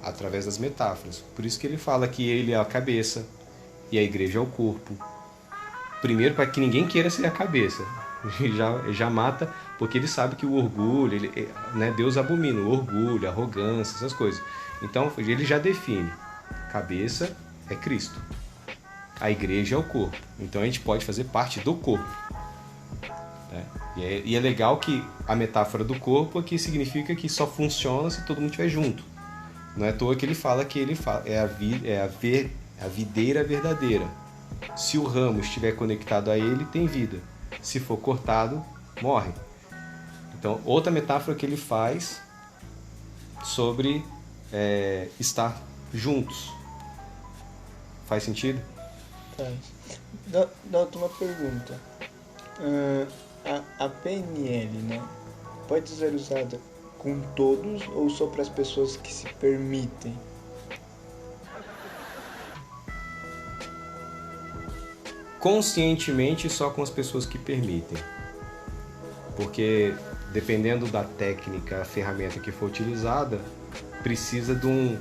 através das metáforas. Por isso que ele fala que ele é a cabeça e a igreja é o corpo. Primeiro, para que ninguém queira ser a cabeça. Já mata, porque ele sabe que o orgulho, né, Deus abomina o orgulho, a arrogância, essas coisas. Então ele já define, cabeça é Cristo, a igreja é o corpo, então a gente pode fazer parte do corpo, né? E é legal que a metáfora do corpo aqui significa que só funciona se todo mundo estiver junto. Não é à toa que ele fala que é a videira verdadeira. Se o ramo estiver conectado a ele, tem vida. Se for cortado, morre. Então, outra metáfora que ele faz sobre estar juntos. Faz sentido? Tá. Dá uma pergunta. A PNL, né? Pode ser usada com todos ou só para as pessoas que se permitem? Conscientemente só com as pessoas que permitem. Porque dependendo da técnica, a ferramenta que for utilizada, precisa de um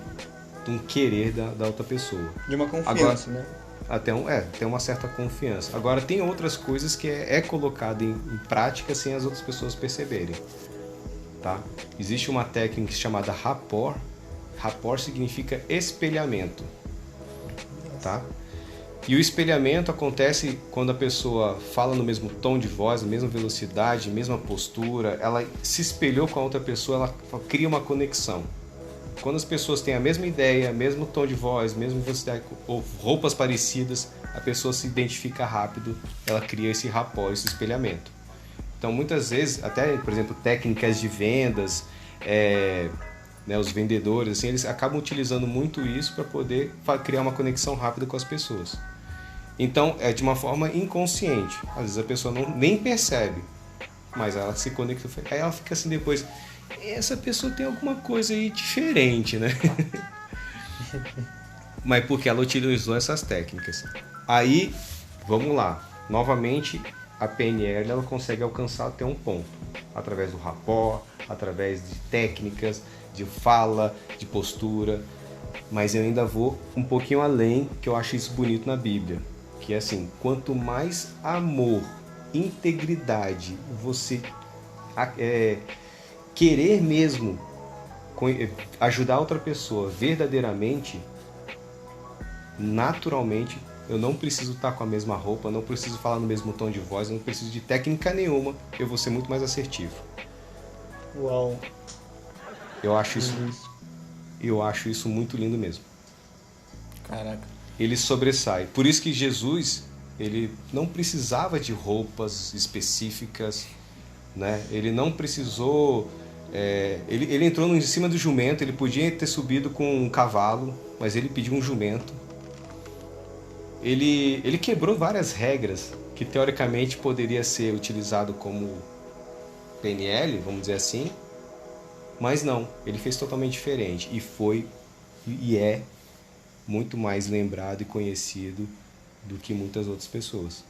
querer da outra pessoa. De uma confiança, né? Tem uma certa confiança. Agora, tem outras coisas que é colocado em prática sem as outras pessoas perceberem. Tá? Existe uma técnica chamada rapport. Rapport significa espelhamento. Tá? E o espelhamento acontece quando a pessoa fala no mesmo tom de voz, mesma velocidade, mesma postura, ela se espelhou com a outra pessoa, ela cria uma conexão. Quando as pessoas têm a mesma ideia, mesmo tom de voz, mesma velocidade, ou roupas parecidas, a pessoa se identifica rápido, ela cria esse rapport, esse espelhamento. Então, muitas vezes, até, por exemplo, técnicas de vendas, né, os vendedores, assim, eles acabam utilizando muito isso para poder criar uma conexão rápida com as pessoas. Então, é de uma forma inconsciente. Às vezes a pessoa nem percebe, mas ela se conecta. Aí ela fica assim depois, essa pessoa tem alguma coisa aí diferente, né? Mas porque ela utilizou essas técnicas. Aí, vamos lá. Novamente, a PNL ela consegue alcançar até um ponto. Através do rapport, através de técnicas, de fala, de postura. Mas eu ainda vou um pouquinho além, que eu acho isso bonito na Bíblia. Que é assim, quanto mais amor, integridade, você querer mesmo ajudar outra pessoa verdadeiramente, naturalmente, eu não preciso estar com a mesma roupa, eu não preciso falar no mesmo tom de voz, eu não preciso de técnica nenhuma, eu vou ser muito mais assertivo. Uau! Eu acho isso muito lindo mesmo. Caraca. Ele sobressai. Por isso que Jesus, ele não precisava de roupas específicas, né? Ele não precisou... Ele entrou em cima do jumento, ele podia ter subido com um cavalo, mas ele pediu um jumento. Ele quebrou várias regras que teoricamente poderia ser utilizado como PNL, vamos dizer assim, mas não, ele fez totalmente diferente e é muito mais lembrado e conhecido do que muitas outras pessoas.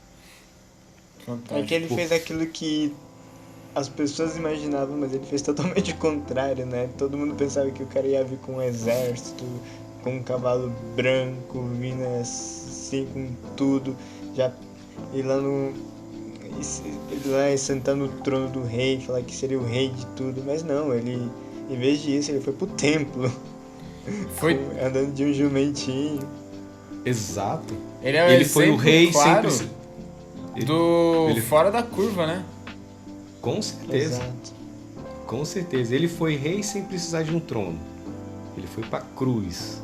É que ele fez aquilo que as pessoas imaginavam, mas ele fez totalmente o contrário, né? Todo mundo pensava que o cara ia vir com um exército, com um cavalo branco, vindo assim com tudo, já ir lá sentar no trono do rei, falar que seria o rei de tudo, mas não, ele, em vez disso, ele foi pro templo. Foi andando de um jumentinho. Exato. Ele foi o rei claro sempre fora da curva, né? Com certeza. Exato. Com certeza. Ele foi rei sem precisar de um trono. Ele foi pra cruz.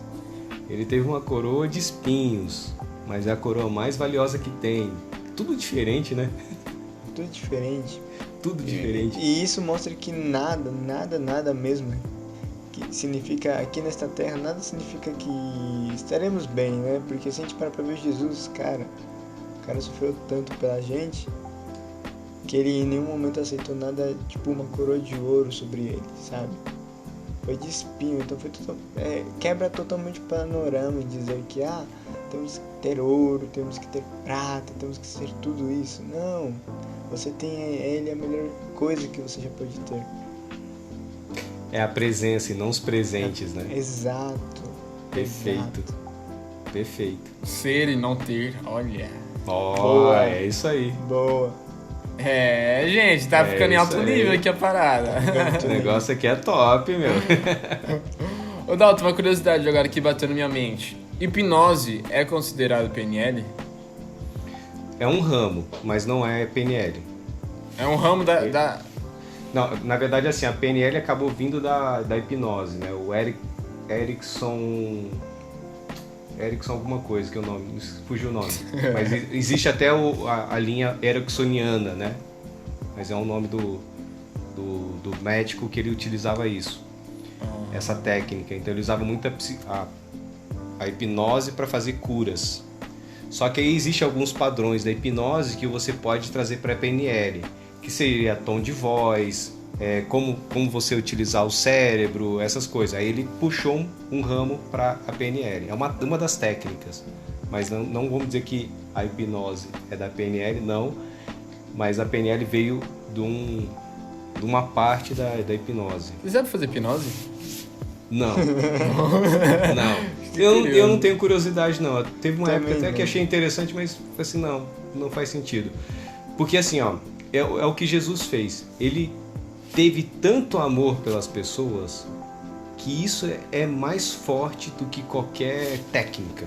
Ele teve uma coroa de espinhos, mas é a coroa mais valiosa que tem. Tudo diferente, né? Tudo diferente. Tudo diferente. E isso mostra que nada mesmo que significa aqui nesta terra, nada significa que estaremos bem, né? Porque se a gente parar pra ver Jesus, o cara sofreu tanto pela gente que ele em nenhum momento aceitou nada, tipo uma coroa de ouro sobre ele, sabe? Foi de espinho, então foi quebra totalmente o panorama em dizer que temos que ter ouro, temos que ter prata, temos que ser tudo isso. Não, você tem ele, a melhor coisa que você já pode ter. É a presença e não os presentes, né? Exato. Perfeito. Exato. Perfeito. Ser e não ter, olha. Boa. É isso aí. Boa. Gente, tá ficando em alto nível aqui a parada. O negócio aqui é top, meu. Ô Dalton, uma curiosidade agora que bateu na minha mente. Hipnose é considerado PNL? É um ramo, mas não é PNL. É um ramo da... Não, na verdade, assim, a PNL acabou vindo da hipnose, né? O Erickson alguma coisa, que é o nome, fugiu o nome. Mas existe até a linha ericksoniana, né? Mas é o nome do médico que ele utilizava isso. Essa técnica. Então ele usava muito a hipnose para fazer curas. Só que aí existem alguns padrões da hipnose que você pode trazer para a PNL, que seria tom de voz, como você utilizar o cérebro, essas coisas. Aí ele puxou um ramo para a PNL. É uma das técnicas, mas não vamos dizer que a hipnose é da PNL, não. Mas a PNL veio de uma parte da hipnose. Você sabe fazer hipnose? Não. Não. Eu não tenho curiosidade, não. Teve uma época até que achei interessante, mas assim, não faz sentido. Porque assim, ó, é o que Jesus fez. Ele teve tanto amor pelas pessoas que isso é mais forte do que qualquer técnica.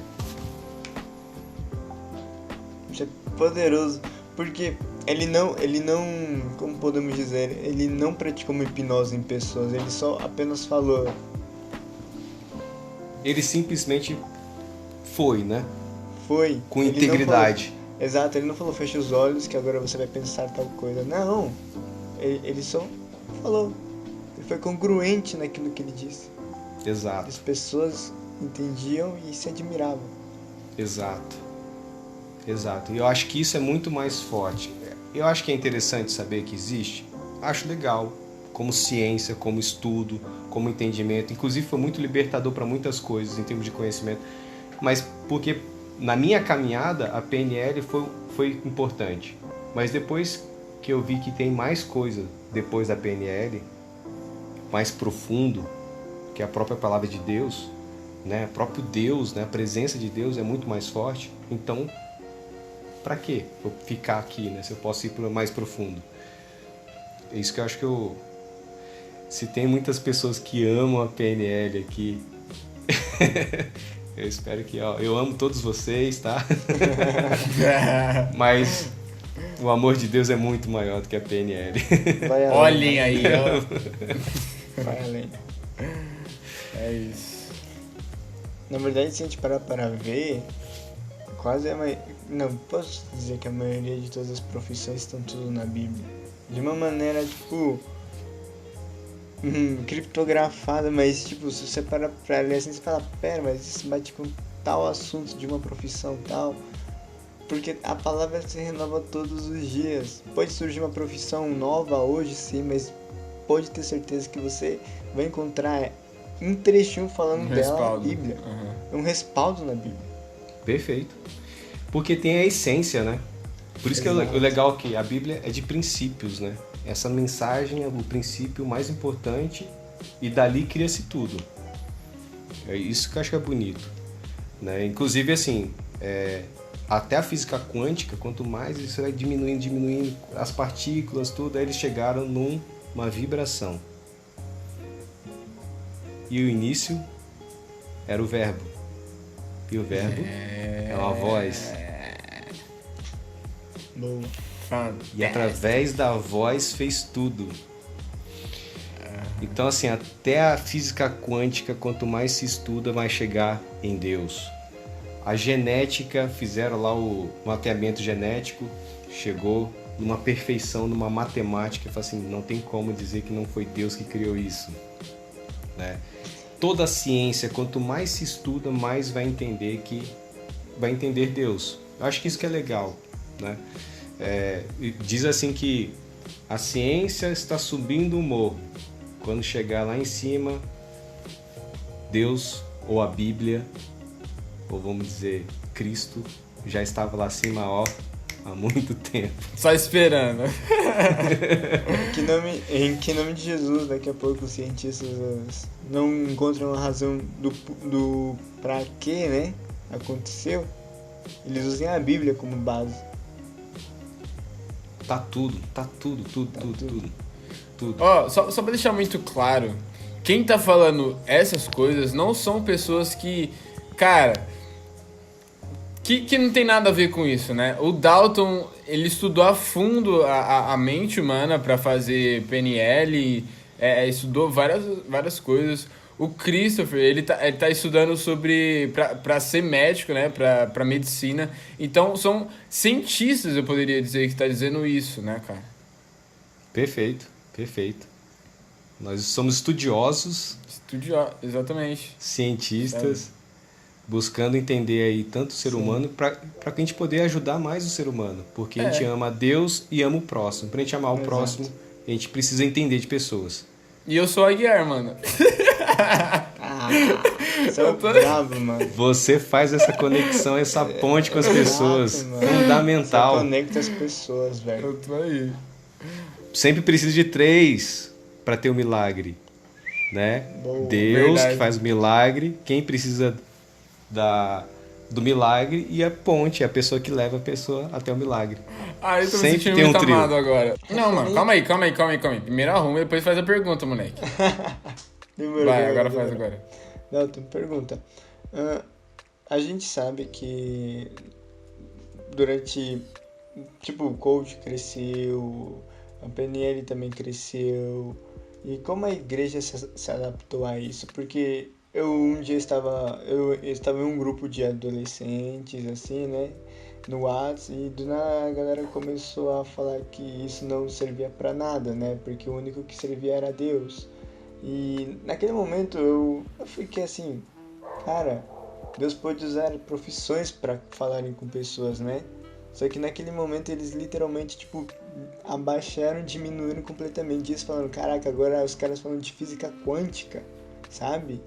Isso é poderoso, porque ele não, como podemos dizer, ele não praticou uma hipnose em pessoas, ele só apenas falou. Ele simplesmente foi, né? Foi. Com integridade. Exato, ele não falou fecha os olhos que agora você vai pensar tal coisa. Não, ele só falou. Ele foi congruente naquilo que ele disse. Exato. As pessoas entendiam e se admiravam. Exato. E eu acho que isso é muito mais forte. Eu acho que é interessante saber que existe. Acho legal. Como ciência, como estudo, como entendimento. Inclusive foi muito libertador para muitas coisas em termos de conhecimento. Mas porque na minha caminhada a PNL foi importante. Mas depois que eu vi que tem mais coisa depois da PNL, mais profundo, que é a própria palavra de Deus, né? O próprio Deus, né? A presença de Deus é muito mais forte. Então, para que eu ficar aqui, né? Se eu posso ir para mais profundo? É isso que eu acho que se tem muitas pessoas que amam a PNL aqui, eu espero que... eu amo todos vocês, tá? Mas o amor de Deus é muito maior do que a PNL. Olhem aí, ó. Vai além. É isso. Na verdade, se a gente parar para ver, quase não posso dizer que a maioria de todas as profissões estão tudo na Bíblia. De uma maneira, tipo... criptografada, mas tipo, se você parar pra ler assim, você fala, pera, mas isso bate com tal assunto de uma profissão tal, porque a palavra se renova todos os dias. Pode surgir uma profissão nova hoje, sim, mas pode ter certeza que você vai encontrar um trechinho falando dela na Bíblia. Um respaldo na Bíblia. Perfeito. Porque tem a essência, né? Por isso que o legal é que a Bíblia é de princípios, né? Essa mensagem é o princípio mais importante e dali cria-se tudo. É isso que eu acho que é bonito, né? Inclusive, assim, até a física quântica, quanto mais isso vai diminuindo as partículas, tudo, aí eles chegaram numa vibração. E o início era o verbo. E o verbo é uma voz. Boa. E através da voz fez tudo. Então, assim, até a física quântica, quanto mais se estuda, mais chegar em Deus. A genética, fizeram lá o mapeamento genético, chegou numa perfeição, numa matemática, assim, não tem como dizer que não foi Deus que criou isso, né? Toda a ciência, quanto mais se estuda, mais vai entender Deus. Eu acho que isso que é legal, né? Diz assim que a ciência está subindo o morro. Quando chegar lá em cima, Deus ou a Bíblia, ou vamos dizer Cristo, já estava lá acima há muito tempo. Só esperando. Em que nome de Jesus, daqui a pouco os cientistas não encontram a razão do pra que, né, aconteceu. Eles usam a Bíblia como base. Tá tudo. Ó, só pra deixar muito claro, quem tá falando essas coisas não são pessoas que, cara, que não tem nada a ver com isso, né? O Dalton, ele estudou a fundo a mente humana pra fazer PNL, estudou várias coisas. O Christopher, ele tá estudando pra ser médico, né? Pra medicina. Então, são cientistas, eu poderia dizer, que tá dizendo isso, né, cara? Perfeito. Nós somos estudiosos. Exatamente. Cientistas. buscando entender aí tanto o ser humano para que a gente poder ajudar mais o ser humano, porque a gente ama a Deus e ama o próximo. Para a gente amar o próximo, a gente precisa entender de pessoas. E eu sou a Aguiar, mano. Você é bravo, mano. Você faz essa conexão, essa ponte com as pessoas, fundamental. Você conecta as pessoas, velho. Eu tô aí. Sempre precisa de 3 para ter o milagre, né? Boa. Deus Verdade. que faz o milagre, quem precisa do milagre, e a ponte, a pessoa que leva a pessoa até o milagre. Ah, eu tô me Sempre sentindo tem um muito trio. amado agora. Não, mano, calma aí. Primeiro arruma e depois faz a pergunta, moleque. Demorou, Vai, agora demorou. faz agora. Não, tu me pergunta. A gente sabe que durante, tipo, o coach cresceu, a PNL também cresceu, e como a igreja se adaptou a isso? Porque um dia eu estava em um grupo de adolescentes, assim, né, no WhatsApp, e do nada a galera começou a falar que isso não servia pra nada, né, porque o único que servia era Deus. E naquele momento eu fiquei assim, cara, Deus pode usar profissões para falarem com pessoas, né? Só que naquele momento eles literalmente, tipo, abaixaram, diminuíram completamente isso, falando, caraca, agora os caras falam de física quântica, sabe?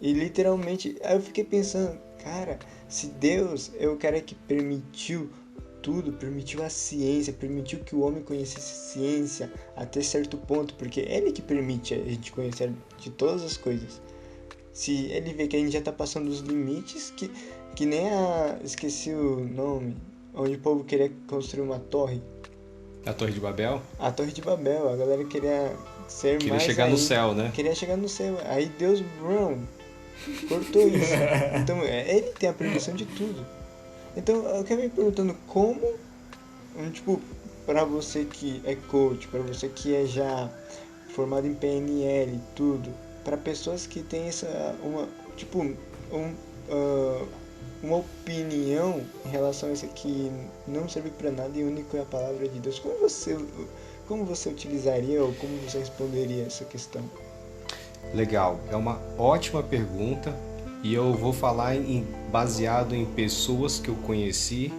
E literalmente, aí eu fiquei pensando, cara, se Deus é o cara que permitiu tudo, permitiu a ciência, permitiu que o homem conhecesse a ciência até certo ponto, porque é ele que permite a gente conhecer de todas as coisas. Se ele vê que a gente já tá passando dos limites, que nem esqueci o nome, onde o povo queria construir uma torre. A Torre de Babel? A Torre de Babel, a galera queria ser Queria mais chegar no ainda. céu, né? Queria chegar no céu. Aí Deus, cortou isso. Então, ele tem a permissão de tudo. Então, eu quero me perguntando como, tipo, pra você que é coach, pra você que é já formado em PNL e tudo, pra pessoas que têm uma opinião em relação a isso que não serve pra nada e único é a palavra de Deus, como você utilizaria ou como você responderia essa questão? Legal, é uma ótima pergunta e eu vou falar baseado em pessoas que eu conheci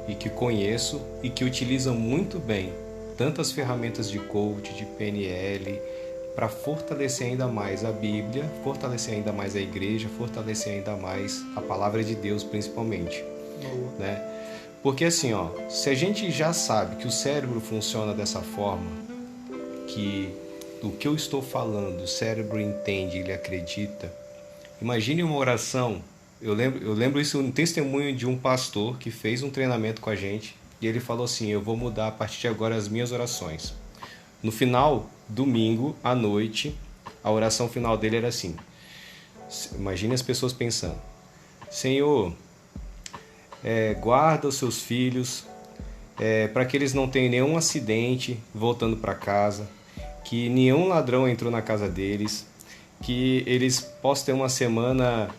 e que conheço e que utilizam muito bem tantas ferramentas de coach, de PNL, para fortalecer ainda mais a Bíblia, fortalecer ainda mais a igreja, fortalecer ainda mais a palavra de Deus principalmente, né? Porque assim, ó, se a gente já sabe que o cérebro funciona dessa forma, que do que eu estou falando, o cérebro entende, ele acredita. Imagine uma oração. Eu lembro isso um testemunho de um pastor que fez um treinamento com a gente e ele falou assim: eu vou mudar a partir de agora as minhas orações. No final, domingo à noite, a oração final dele era assim. Imagine as pessoas pensando: Senhor, guarda os seus filhos para que eles não tenham nenhum acidente voltando para casa, que nenhum ladrão entrou na casa deles, que eles possam ter uma semana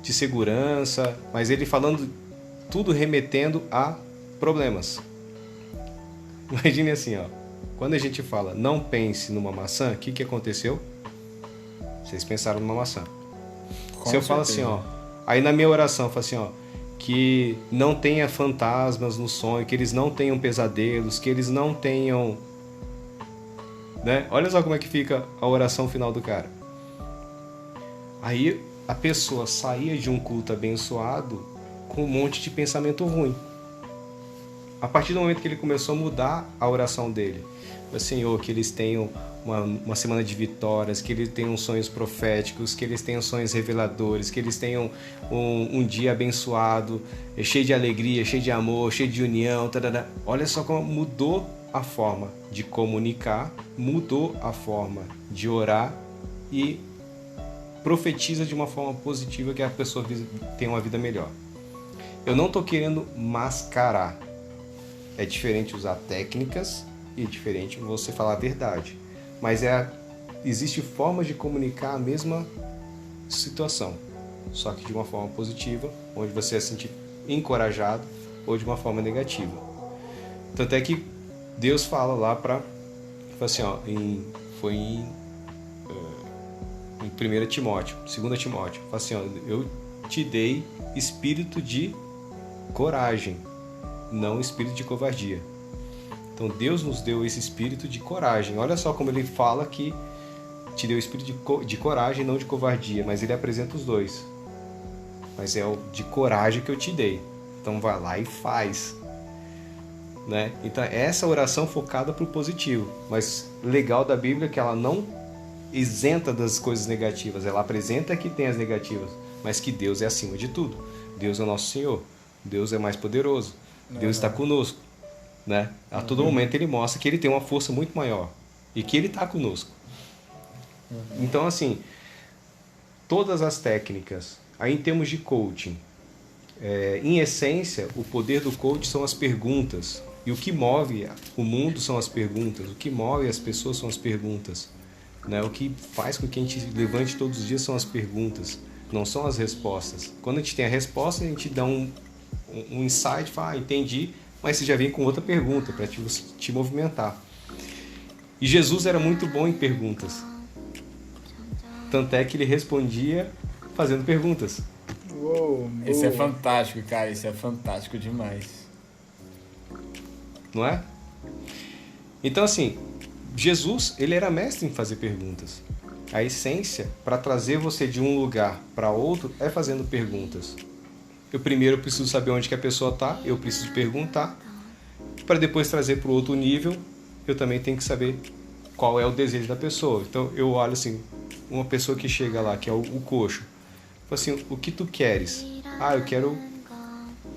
de segurança, mas ele falando tudo remetendo a problemas. Imagine assim, ó, quando a gente fala não pense numa maçã, o que aconteceu? Vocês pensaram numa maçã. Se eu falo assim, ó, aí na minha oração eu falo assim, ó, que não tenha fantasmas no sonho, que eles não tenham pesadelos, que eles não tenham, né? Olha só como é que fica a oração final do cara. Aí a pessoa saía de um culto abençoado com um monte de pensamento ruim. A partir do momento que ele começou a mudar a oração dele, Senhor, que eles tenham uma semana de vitórias, que eles tenham sonhos proféticos, que eles tenham sonhos reveladores, que eles tenham um dia abençoado, cheio de alegria, cheio de amor, cheio de união. Tadadá. Olha só como mudou a forma de comunicar, mudou a forma de orar e profetiza de uma forma positiva que a pessoa tenha uma vida melhor. Eu não estou querendo mascarar. É diferente usar técnicas e é diferente você falar a verdade. Mas existe formas de comunicar a mesma situação, só que de uma forma positiva, onde você vai se sentir encorajado, ou de uma forma negativa. Tanto é que Deus fala lá assim, ó, foi em 1 Timóteo, 2 Timóteo, fala assim, ó, eu te dei espírito de coragem, não espírito de covardia. Então Deus nos deu esse espírito de coragem. Olha só como ele fala que te deu espírito de coragem, não de covardia, mas ele apresenta os dois. Mas é o de coragem que eu te dei. Então vai lá e faz. Né? Então essa oração focada para o positivo. Mas legal da Bíblia é que ela não isenta das coisas negativas. Ela apresenta que tem as negativas, mas que Deus é acima de tudo. Deus é nosso Senhor. Deus é mais poderoso. Deus está conosco. Né? A todo momento ele mostra que ele tem uma força muito maior e que ele está conosco. Então, assim, todas as técnicas, aí em termos de coaching, em essência, o poder do coach são as perguntas. E o que move o mundo são as perguntas. O que move as pessoas são as perguntas. Né? O que faz com que a gente levante todos os dias são as perguntas, não são as respostas. Quando a gente tem a resposta, a gente dá um insight, fala, entendi, mas você já vem com outra pergunta para te movimentar. E Jesus era muito bom em perguntas. Tanto é que ele respondia fazendo perguntas. Uou, Isso é fantástico, cara. Isso é fantástico demais. Não é? Então, assim, Jesus, ele era mestre em fazer perguntas. A essência, para trazer você de um lugar para outro, é fazendo perguntas. Eu primeiro preciso saber onde que a pessoa está, eu preciso perguntar. Para depois trazer para o outro nível, eu também tenho que saber qual é o desejo da pessoa. Então, eu olho assim, uma pessoa que chega lá, que é o coxo. Assim, o que tu queres? Ah, eu quero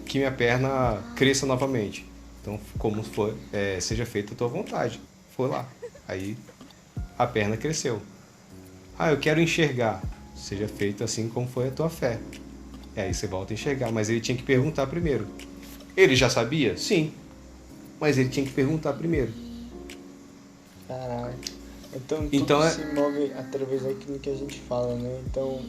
que minha perna cresça novamente. Então, como for, seja feita a tua vontade. Foi lá. Aí, a perna cresceu. Ah, eu quero enxergar. Seja feito assim como foi a tua fé. E aí você volta a enxergar. Mas ele tinha que perguntar primeiro. Ele já sabia? Sim. Mas ele tinha que perguntar primeiro. Caraca. Então se move através daquilo que a gente fala, né? Então,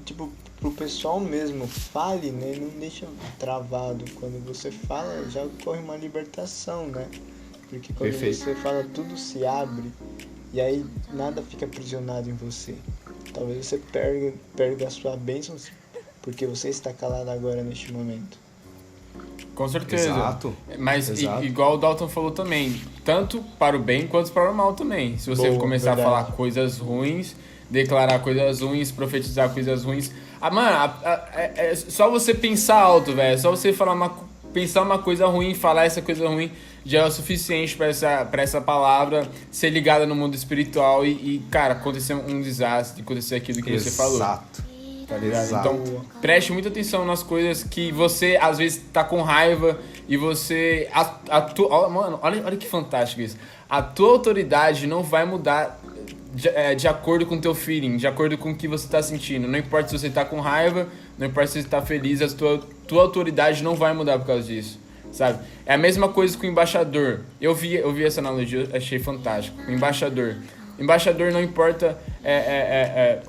tipo, pro pessoal mesmo, fale, né? Não deixa travado. Quando você fala, já ocorre uma libertação, né? Porque quando Perfeito. você fala, tudo se abre e aí nada fica aprisionado em você. Talvez você perca a sua bênção porque você está calado agora neste momento. Com certeza. Exato. Mas Exato. igual o Dalton falou também, tanto para o bem quanto para o mal também. Se você Boa, começar verdade. a falar coisas ruins, declarar coisas ruins, profetizar coisas ruins... é só você pensar alto, velho. É só você pensar uma coisa ruim, falar essa coisa ruim, já é o suficiente para essa palavra ser ligada no mundo espiritual e, cara, acontecer um desastre, acontecer aquilo que você falou. Exato. Tá ligado? Exato. Então, preste muita atenção nas coisas que você, às vezes, tá com raiva e você... Mano, olha que fantástico isso. A tua autoridade não vai mudar de acordo com o teu feeling, de acordo com o que você tá sentindo. Não importa se você tá com raiva, não importa se você tá feliz, a tua autoridade não vai mudar por causa disso, sabe? É a mesma coisa com o embaixador. Eu vi essa analogia, achei fantástico. O embaixador não importa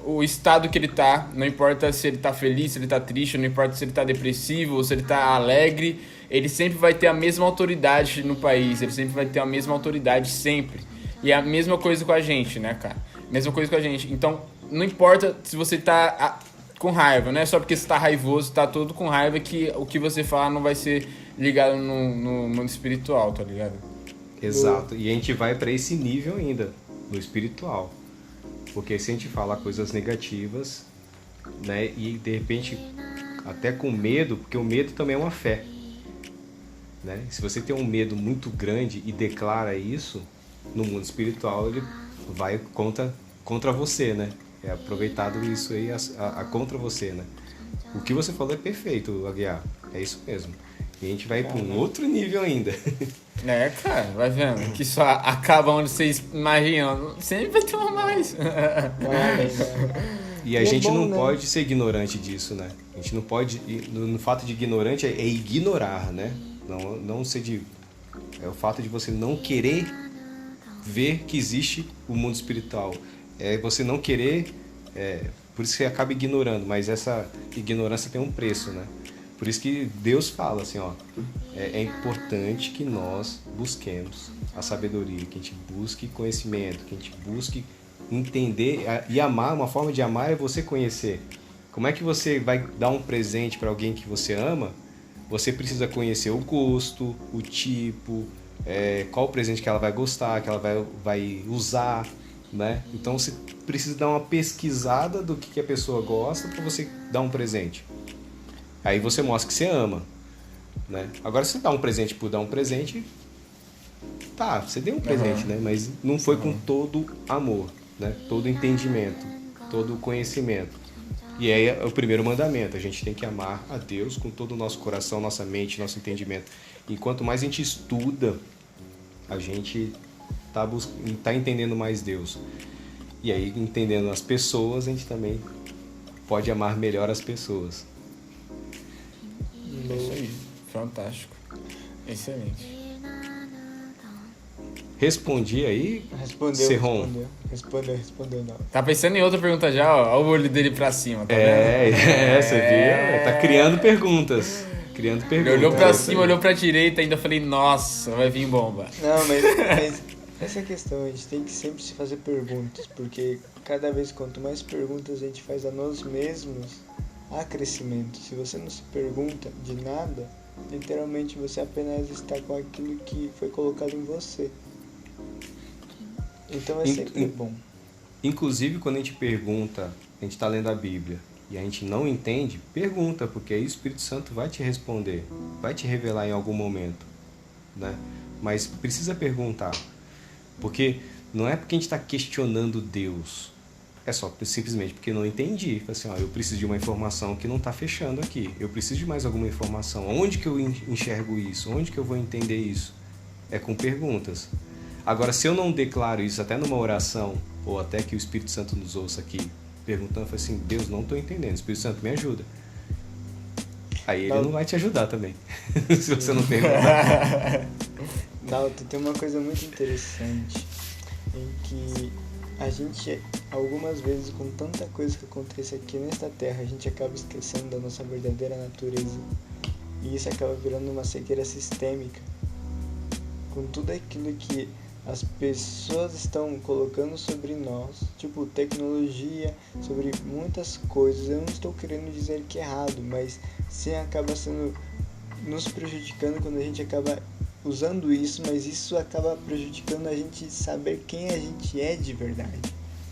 o estado que ele tá, não importa se ele tá feliz, se ele tá triste, não importa se ele tá depressivo ou se ele tá alegre, ele sempre vai ter a mesma autoridade no país, ele sempre vai ter a mesma autoridade, sempre. E é a mesma coisa com a gente, né, cara? Mesma coisa com a gente. Então, não importa se você tá com raiva, não é só porque você tá raivoso, tá todo com raiva que o que você falar não vai ser ligado no mundo espiritual, tá ligado? Exato. E a gente vai para esse nível ainda, no espiritual. Porque se a gente falar coisas negativas, né, e de repente até com medo, porque o medo também é uma fé, né? Se você tem um medo muito grande e declara isso, no mundo espiritual ele vai contra você, né? É aproveitado isso aí contra você, né? O que você falou é perfeito, Aguiar. É isso mesmo. E a gente vai para um outro nível ainda. Cara, vai vendo. Que só acaba onde vocês imaginam. Sempre vai ter uma mais. E a gente não pode ser ignorante disso, né? A gente não pode... No fato de ignorante é ignorar, né? Não ser de... É o fato de você não querer ver que existe o mundo espiritual. É você não querer... por isso que você acaba ignorando. Mas essa ignorância tem um preço, né? Por isso que Deus fala assim, ó, é importante que nós busquemos a sabedoria, que a gente busque conhecimento, que a gente busque entender e amar. Uma forma de amar é você conhecer Como é que você vai dar um presente para alguém que você ama? Você precisa conhecer o gosto, o tipo, qual o presente que ela vai gostar, que ela vai usar, né? Então você precisa dar uma pesquisada do que a pessoa gosta para você dar um presente. Aí você mostra que você ama, né? Agora, se você dá um presente por dar um presente, tá, você deu um presente, né? Mas não foi com todo amor, né? Todo entendimento, todo conhecimento. E aí é o primeiro mandamento, a gente tem que amar a Deus com todo o nosso coração, nossa mente, nosso entendimento. E quanto mais a gente estuda, a gente tá entendendo mais Deus. E aí, entendendo as pessoas, a gente também pode amar melhor as pessoas. É isso aí. Fantástico. Excelente. Respondi aí, Serron? Respondeu não. Tá pensando em outra pergunta já, ó. Olha o olho dele pra cima, tá vendo? Você viu? Tá criando perguntas. Ele olhou pra cima, olhou pra direita, ainda falei, nossa, vai vir bomba. Não, mas essa é a questão, a gente tem que sempre se fazer perguntas, porque cada vez quanto mais perguntas a gente faz a nós mesmos, há crescimento. Se você não se pergunta de nada, literalmente você apenas está com aquilo que foi colocado em você. Então é sempre bom. Inclusive, quando a gente pergunta, a gente está lendo a Bíblia e a gente não entende, pergunta, porque aí o Espírito Santo vai te responder, vai te revelar em algum momento, né? Mas precisa perguntar, porque não é porque a gente está questionando Deus, é só simplesmente porque não entendi. Assim, eu preciso de uma informação que não está fechando aqui, eu preciso de mais alguma informação. Onde que eu enxergo isso? Onde que eu vou entender isso? É com perguntas. Agora, se eu não declaro isso até numa oração, ou até que o Espírito Santo nos ouça aqui, perguntando, eu falo assim, Deus, não estou entendendo, Espírito Santo, me ajuda. Aí ele não vai te ajudar também, se você não perguntar. Dalton, tem uma coisa muito interessante, em que a gente, algumas vezes, com tanta coisa que acontece aqui nesta terra, a gente acaba esquecendo da nossa verdadeira natureza. E isso acaba virando uma cegueira sistêmica. Com tudo aquilo que as pessoas estão colocando sobre nós, tipo tecnologia, sobre muitas coisas. Eu não estou querendo dizer que é errado, mas sim acaba sendo nos prejudicando quando a gente acaba usando isso, mas isso acaba prejudicando a gente saber quem a gente é de verdade,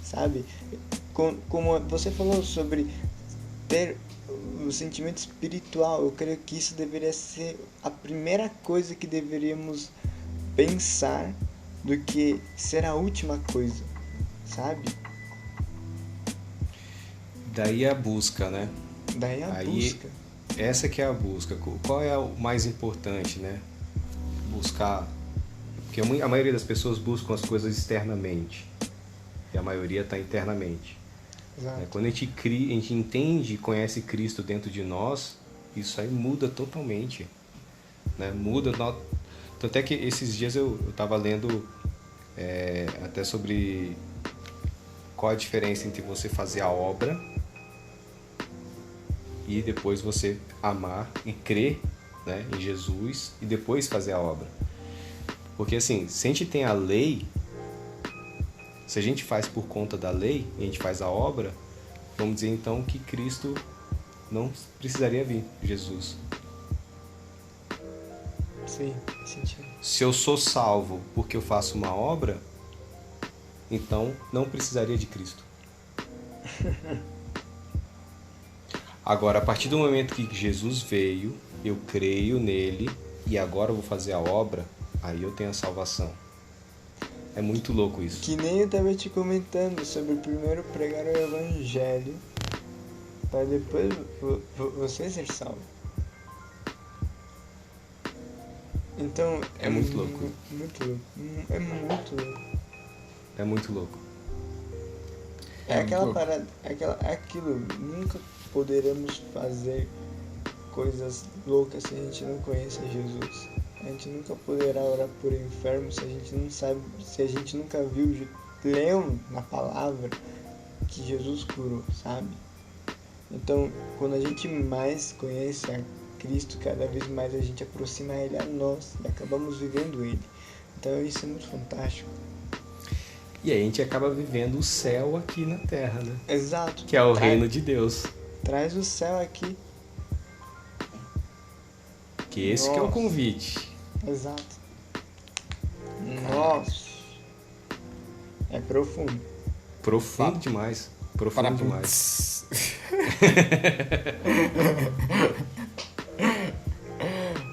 sabe? Como você falou sobre ter o sentimento espiritual, eu creio que isso deveria ser a primeira coisa que deveríamos pensar do que ser a última coisa, sabe? Daí a busca, né? Daí a busca. Essa que é a busca. Qual é o mais importante, né? Buscar. Porque a maioria das pessoas buscam as coisas externamente. E a maioria está internamente. Exato. Quando a gente entende e conhece Cristo dentro de nós, isso aí muda totalmente. Né? Muda. Tanto é que esses dias eu estava lendo até sobre qual a diferença entre você fazer a obra e depois você amar e crer, né, em Jesus e depois fazer a obra. Porque assim, se a gente tem a lei, se a gente faz por conta da lei e a gente faz a obra, vamos dizer então que Cristo não precisaria vir, Jesus. Sim, sentido. Se eu sou salvo porque eu faço uma obra, então não precisaria de Cristo. Agora, a partir do momento que Jesus veio, eu creio nele e agora eu vou fazer a obra, aí eu tenho a salvação. É muito louco isso. Que nem eu estava te comentando sobre primeiro pregar o evangelho para depois você ser salvo. Então é muito louco. Muito louco. É muito louco. É muito louco. É aquela parada, aquilo, nunca poderemos fazer coisas loucas se a gente não conhece Jesus. A gente nunca poderá orar por enfermos se a gente não sabe, se a gente nunca leu na palavra que Jesus curou, sabe? Então, quando a gente mais conhece a Cristo, cada vez mais a gente aproxima Ele a nós e acabamos vivendo Ele. Então isso é muito fantástico. E aí a gente acaba vivendo o céu aqui na terra, né? Exato. Que é o reino de Deus. Traz o céu aqui. Que esse que é o Nossa. convite. Exato. Nossa. É profundo. Profundo demais. Profundo demais.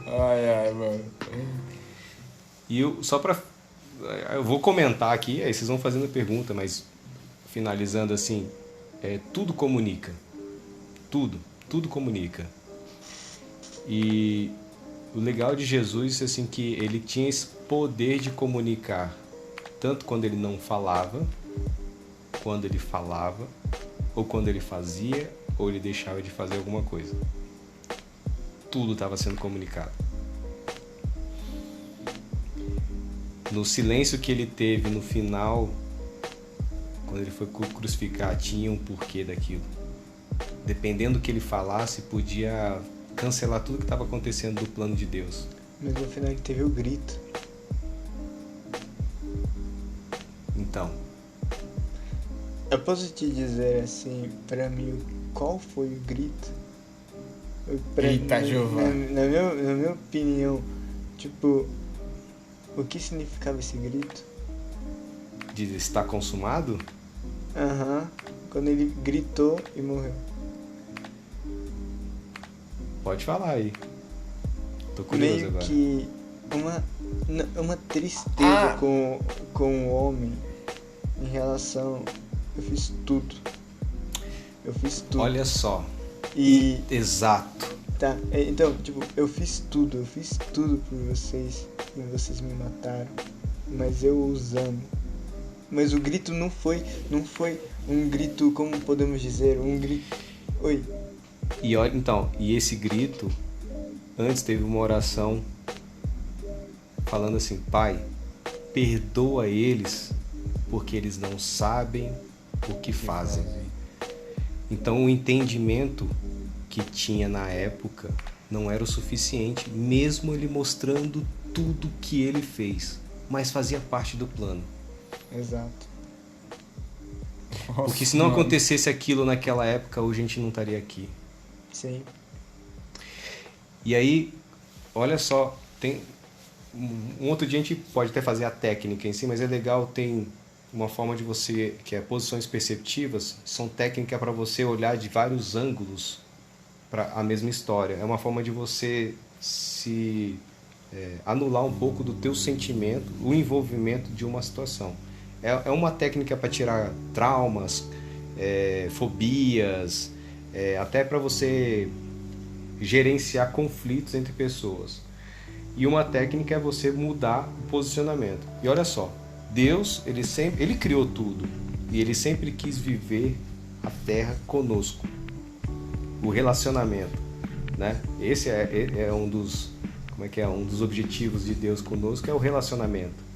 Ai, mano. E eu vou comentar aqui, aí vocês vão fazendo a pergunta, mas finalizando assim, tudo comunica. Tudo comunica. E o legal de Jesus é assim que ele tinha esse poder de comunicar, tanto quando ele não falava, quando ele falava, ou quando ele fazia, ou ele deixava de fazer alguma coisa. Tudo estava sendo comunicado. No silêncio que ele teve no final, quando ele foi crucificar, tinha um porquê daquilo. Dependendo do que ele falasse, podia cancelar tudo que estava acontecendo do plano de Deus. Mas no final ele teve o grito. Então, Eu posso te dizer assim, pra mim, qual foi o grito? Eita, Giovanni. Na minha opinião, tipo, o que significava esse grito? de estar consumado, Aham, quando ele gritou e morreu. pode falar aí. Tô curioso Meio agora. que uma tristeza com o homem em relação. Eu fiz tudo. Olha só, E exato. tá, então, tipo, eu fiz tudo por vocês e vocês me mataram, mas eu os amo. Mas o grito não foi um grito, como podemos dizer, um grito. Oi. E olha, então, e esse grito, antes teve uma oração falando assim: Pai, perdoa eles, porque eles não sabem o que fazem. Então o entendimento que tinha na época não era o suficiente, mesmo ele mostrando tudo que ele fez, mas fazia parte do plano. Exato. Porque se não acontecesse aquilo naquela época, hoje a gente não estaria aqui. Sim. E aí, olha só, tem um outro dia a gente pode até fazer a técnica em si, mas é legal, tem uma forma de você, que é posições perceptivas, são técnicas para você olhar de vários ângulos para a mesma história. É uma forma de você se anular um pouco do teu sentimento, o envolvimento de uma situação. É uma técnica para tirar traumas, fobias, até para você gerenciar conflitos entre pessoas. E uma técnica é você mudar o posicionamento. E olha só, Deus, ele criou tudo e ele sempre quis viver a terra conosco. O relacionamento, né? Esse é um dos, um dos objetivos de Deus conosco, é o relacionamento.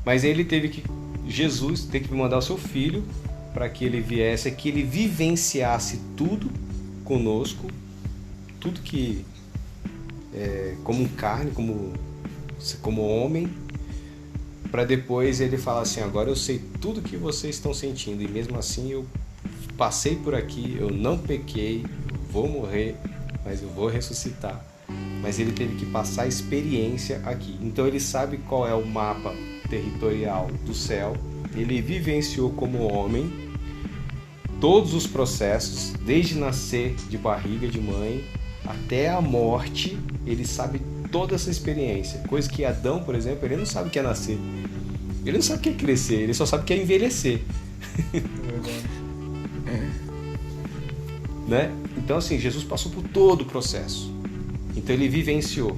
Mas Jesus teve que mandar o seu filho para que ele viesse, que ele vivenciasse tudo conosco, tudo que como carne, como homem, para depois ele falar assim: agora eu sei tudo que vocês estão sentindo e mesmo assim eu passei por aqui, eu não pequei, vou morrer, mas eu vou ressuscitar. Mas ele teve que passar a experiência aqui. Então ele sabe qual é o mapa territorial do céu, ele vivenciou como homem todos os processos, desde nascer de barriga de mãe até a morte, ele sabe toda essa experiência. Coisa que Adão, por exemplo, ele não sabe o que é nascer, ele não sabe o que é crescer, ele só sabe o que é envelhecer. Né? Então assim, Jesus passou por todo o processo, então ele vivenciou.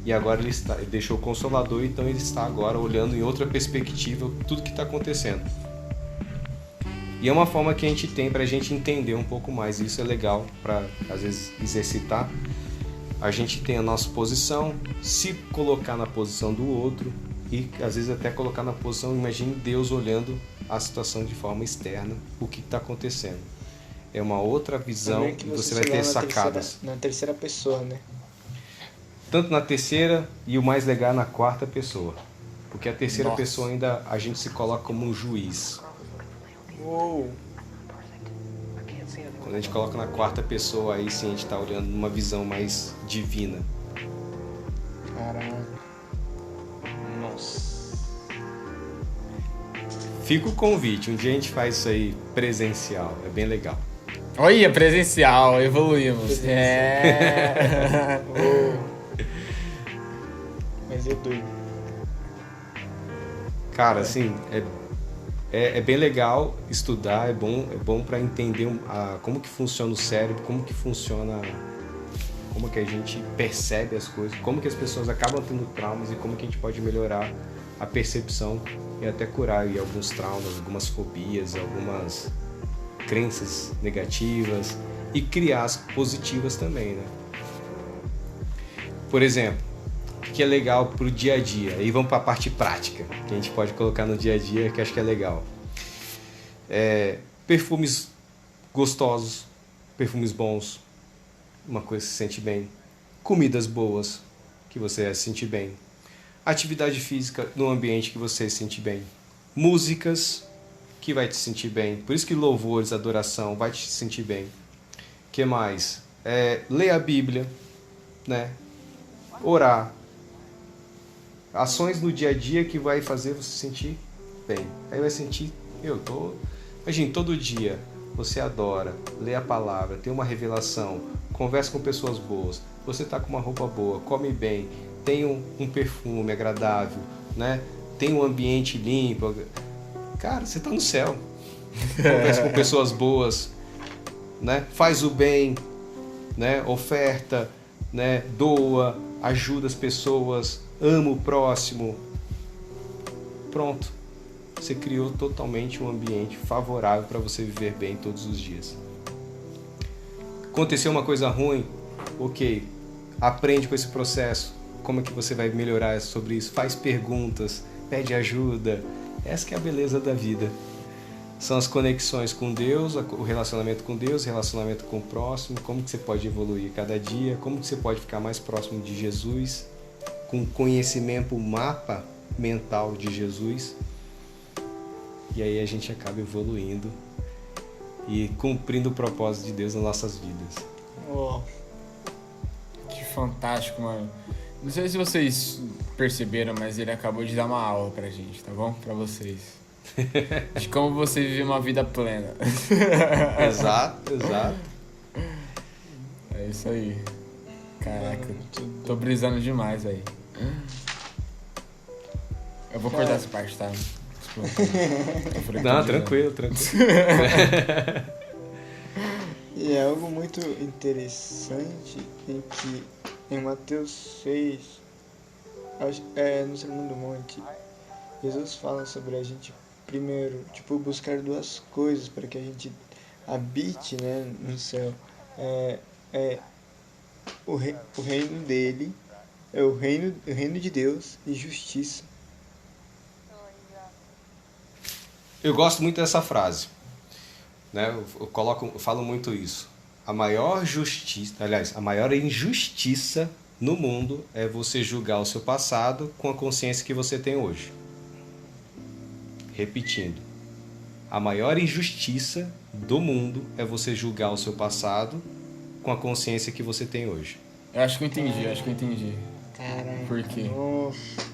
E agora ele deixou o Consolador, então ele está agora olhando em outra perspectiva tudo que está acontecendo. E é uma forma que a gente tem para a gente entender um pouco mais. Isso é legal para, às vezes, exercitar. A gente tem a nossa posição, se colocar na posição do outro e, às vezes, até colocar na posição, imagine Deus olhando a situação de forma externa, o que está acontecendo. É uma outra visão e você vai ter sacadas. Na terceira pessoa, né? Tanto na terceira e o mais legal na quarta pessoa. Porque a terceira pessoa ainda a gente se coloca como um juiz. Uou! Quando a gente coloca na quarta pessoa, aí sim a gente tá olhando numa visão mais divina. Caralho. Nossa. Fica o convite, um dia a gente faz isso aí presencial, é bem legal. Olha, presencial, evoluímos. É. Mas é doido. Cara, assim, é bem legal estudar, é bom para entender como que funciona o cérebro, como que funciona, como que a gente percebe as coisas, como que as pessoas acabam tendo traumas e como que a gente pode melhorar a percepção e até curar aí alguns traumas, algumas fobias, algumas crenças negativas e criar as positivas também, né? Por exemplo, o que é legal pro dia a dia? Aí vamos para a parte prática, que a gente pode colocar no dia a dia, que acho que é legal. Perfumes gostosos, perfumes bons, uma coisa que se sente bem. Comidas boas, que você se sente bem. Atividade física no ambiente que você se sente bem. Músicas que vai te sentir bem. Por isso que louvores, adoração vai te sentir bem. Que mais? Ler a Bíblia, né? Orar. Ações no dia a dia que vai fazer você se sentir bem. Aí vai sentir, imagina, todo dia você adora, lê a palavra, tem uma revelação, conversa com pessoas boas, você tá com uma roupa boa, come bem, tem um perfume agradável, né? Tem um ambiente limpo. Cara, você tá no céu. Conversa com pessoas boas, né? Faz o bem, né? Oferta, né? Doa, ajuda as pessoas, ama o próximo. Pronto. Você criou totalmente um ambiente favorável para você viver bem todos os dias. Aconteceu uma coisa ruim? Ok. Aprende com esse processo. Como é que você vai melhorar sobre isso? Faz perguntas, pede ajuda. Essa que é a beleza da vida. São as conexões com Deus, o relacionamento com Deus, o relacionamento com o próximo, como que você pode evoluir cada dia, como que você pode ficar mais próximo de Jesus, com conhecimento, o mapa mental de Jesus. E aí a gente acaba evoluindo e cumprindo o propósito de Deus nas nossas vidas. Oh. Que fantástico, mano. Não sei se vocês perceberam, mas ele acabou de dar uma aula pra gente, tá bom? Pra vocês. De como você vive uma vida plena. Exato. É isso aí. Caraca, tô brisando demais aí. Eu vou cortar essa parte, tá? Desculpa. Não, tranquilo. E é algo muito interessante em que em Mateus 6, no Sermão do Monte, Jesus fala sobre a gente primeiro, buscar duas coisas para que a gente habite, né, no céu. O reino dele, o reino de Deus e justiça. Eu gosto muito dessa frase, né? Eu falo muito isso. A maior injustiça no mundo é você julgar o seu passado com a consciência que você tem hoje. Repetindo, a maior injustiça do mundo é você julgar o seu passado com a consciência que você tem hoje. Eu acho que eu entendi. Caraca. Por quê? Nossa.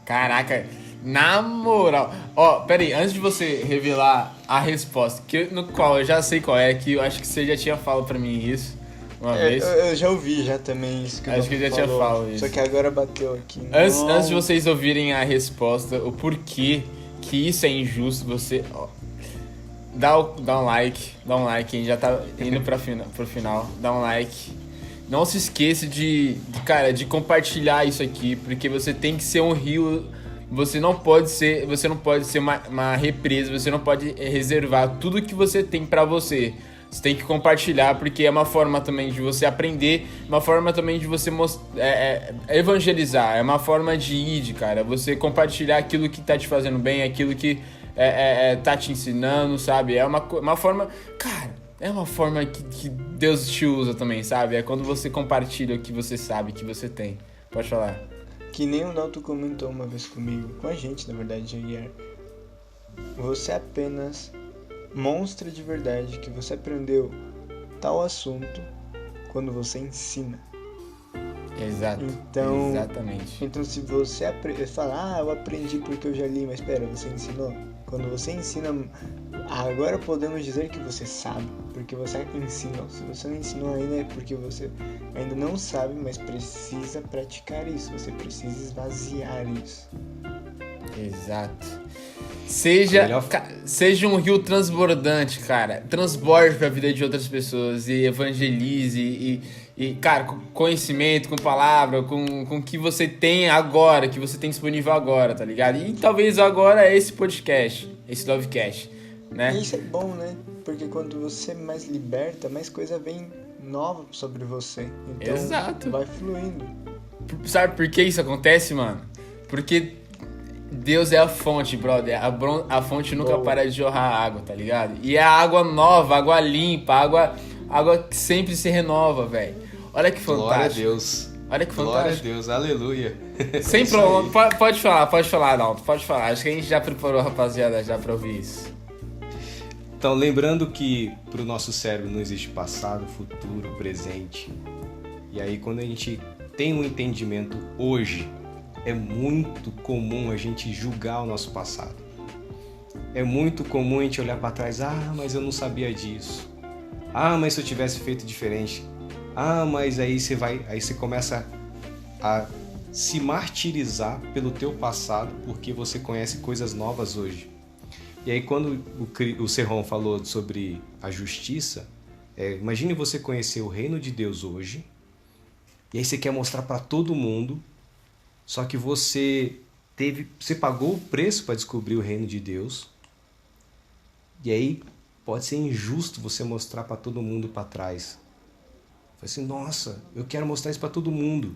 Caraca, na moral. Ó, pera aí, antes de você revelar a resposta, no qual eu já sei qual é, que eu acho que você já tinha falado pra mim isso uma vez. Eu já ouvi já também isso que Acho que eu já tinha falado isso. Só que agora bateu aqui. Antes de vocês ouvirem a resposta, o porquê que isso é injusto, você... Ó, dá um like, a gente já tá indo pro final, dá um like. Não se esqueça de compartilhar isso aqui, porque você tem que ser um rio, você não pode ser uma represa, você não pode reservar tudo que você tem pra você. Você tem que compartilhar, porque é uma forma também de você aprender, uma forma também de você evangelizar, é uma forma de ir, cara, você compartilhar aquilo que tá te fazendo bem, aquilo que tá te ensinando, sabe? É uma forma, cara, é uma forma que Deus te usa também, sabe? É quando você compartilha o que você sabe, que você tem. Pode falar. Que nem o Dalton comentou uma vez comigo, com a gente, na verdade, Jaguar. Você apenas mostra de verdade que você aprendeu tal assunto quando você ensina. Exato. Então, Exatamente. Então se você fala, eu aprendi porque eu já li, mas espera, você ensinou? Quando você ensina, agora podemos dizer que você sabe, porque você ensinou. Se você não ensinou ainda é porque você ainda não sabe, mas precisa praticar isso, você precisa esvaziar isso. Exato. Seja um rio transbordante, cara. Transborde pra vida de outras pessoas e evangelize e cara, com conhecimento, com palavra, com o que você tem agora, que você tem disponível agora, tá ligado? E talvez agora é esse podcast, esse Lovecast, né? E isso é bom, né? Porque quando você mais liberta, mais coisa vem nova sobre você. Então, Exato. vai fluindo. Sabe por que isso acontece, mano? Porque Deus é a fonte, brother. A fonte nunca Boa. para de jorrar água, tá ligado? E é água nova, água limpa, água que sempre se renova, velho. Olha que fantástico. Glória a Deus. Olha que Glória a fantástico. Deus, aleluia. Sem Isso problema. aí. Pode falar, Dalton. Pode falar. Acho que a gente já preparou, rapaziada, já pra ouvir isso. Então, lembrando que pro nosso cérebro não existe passado, futuro, presente. E aí, quando a gente tem um entendimento hoje, é muito comum a gente julgar o nosso passado. É muito comum a gente olhar para trás, mas eu não sabia disso. Mas se eu tivesse feito diferente. Mas aí você começa a se martirizar pelo teu passado porque você conhece coisas novas hoje. E aí quando o Serrão falou sobre a justiça, imagine você conhecer o reino de Deus hoje, e aí você quer mostrar para todo mundo, só que você pagou o preço para descobrir o reino de Deus, e aí pode ser injusto você mostrar para todo mundo para trás. Fala assim, nossa, eu quero mostrar isso para todo mundo.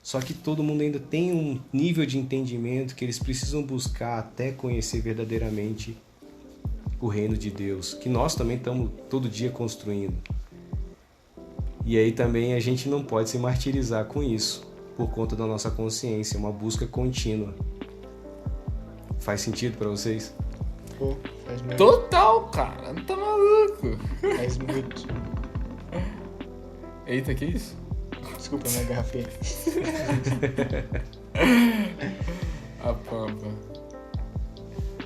Só que todo mundo ainda tem um nível de entendimento que eles precisam buscar até conhecer verdadeiramente o reino de Deus, que nós também estamos todo dia construindo. E aí também a gente não pode se martirizar com isso, por conta da nossa consciência, uma busca contínua. Faz sentido para vocês? Pô, faz muito. Total, cara. Não tá maluco. Faz muito. Eita, que isso? Desculpa, minha garrafinha. A pampa.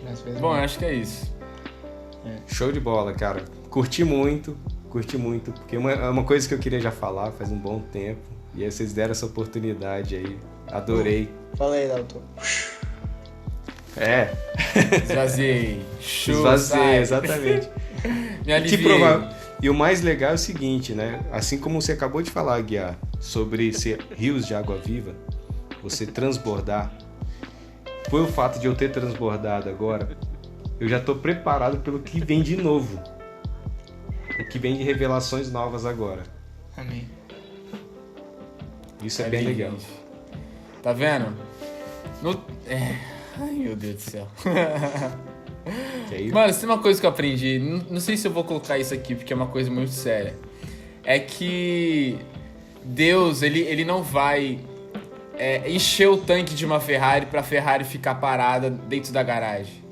Mas fez Bom, muito. acho que é isso. Show de bola, cara. Curti muito, porque é uma coisa que eu queria já falar faz um bom tempo, e aí vocês deram essa oportunidade aí, adorei. Fala aí, Dalton. Esvaziei. Show, Esvaziei, sai. exatamente. Me aliviei. E o mais legal é o seguinte, né? Assim como você acabou de falar, Guiar, sobre ser rios de água viva, você transbordar. Foi o fato de eu ter transbordado agora, eu já estou preparado pelo que vem de novo. O que vem de revelações novas agora. Amém. Isso é bem legal. Tá vendo? Ai, meu Deus do céu. Que aí, Mano, se tem uma coisa que eu aprendi, não sei se eu vou colocar isso aqui porque é uma coisa muito séria. É que Deus, ele não vai encher o tanque de uma Ferrari pra Ferrari ficar parada dentro da garagem.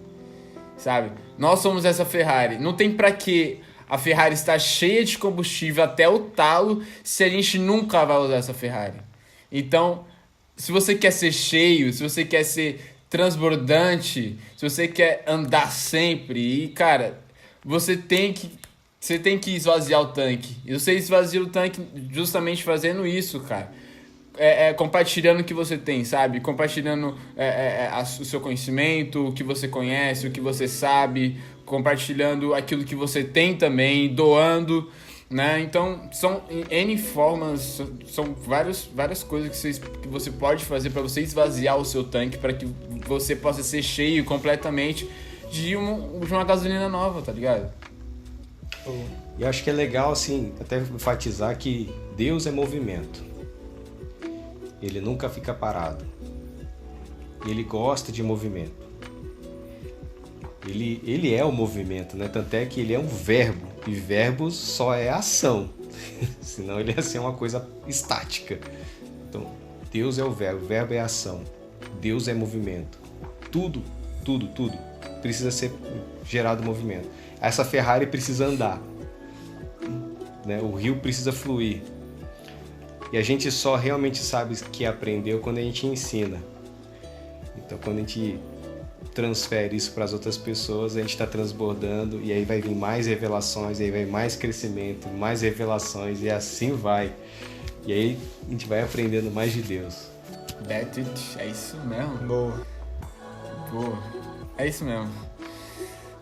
Sabe? Nós somos essa Ferrari. Não tem pra que a Ferrari estar cheia de combustível até o talo se a gente nunca vai usar essa Ferrari. Então, se você quer ser cheio, se você quer ser transbordante, se você quer andar sempre, e cara, você tem que esvaziar o tanque. E você esvazia o tanque justamente fazendo isso, cara. Compartilhando o que você tem, sabe? Compartilhando o seu conhecimento, o que você conhece, o que você sabe, compartilhando aquilo que você tem também, doando, né? Então, são N formas, são várias coisas que você pode fazer para você esvaziar o seu tanque, para que você possa ser cheio completamente de uma gasolina nova, tá ligado? e eu acho que é legal, assim, até enfatizar que Deus é movimento. Ele nunca fica parado. Ele gosta de movimento. Ele é o movimento, né? Tanto é que ele é um verbo. E verbo só é ação. Senão ele ia ser uma coisa estática. Então, Deus é o verbo é ação. Deus é movimento. Tudo precisa ser gerado movimento. Essa Ferrari precisa andar, né? O rio precisa fluir. E a gente só realmente sabe que aprendeu quando a gente ensina. Então, quando a gente transfere isso para as outras pessoas, a gente está transbordando, e aí vai vir mais revelações, e aí vai mais crescimento, mais revelações, e assim vai. E aí a gente vai aprendendo mais de Deus. That's it. É isso mesmo. Boa. Boa. É isso mesmo.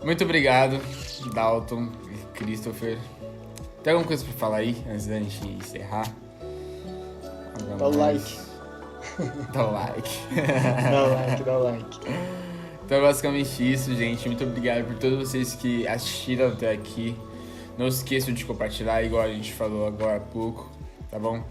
Muito obrigado, Dalton e Christopher. Tem alguma coisa pra falar aí, antes da gente encerrar? Dá o like. Dá o like. Dá o like, dá o like. Então é basicamente isso, gente. Muito obrigado por todos vocês que assistiram até aqui. Não se esqueçam de compartilhar, igual a gente falou agora há pouco, tá bom?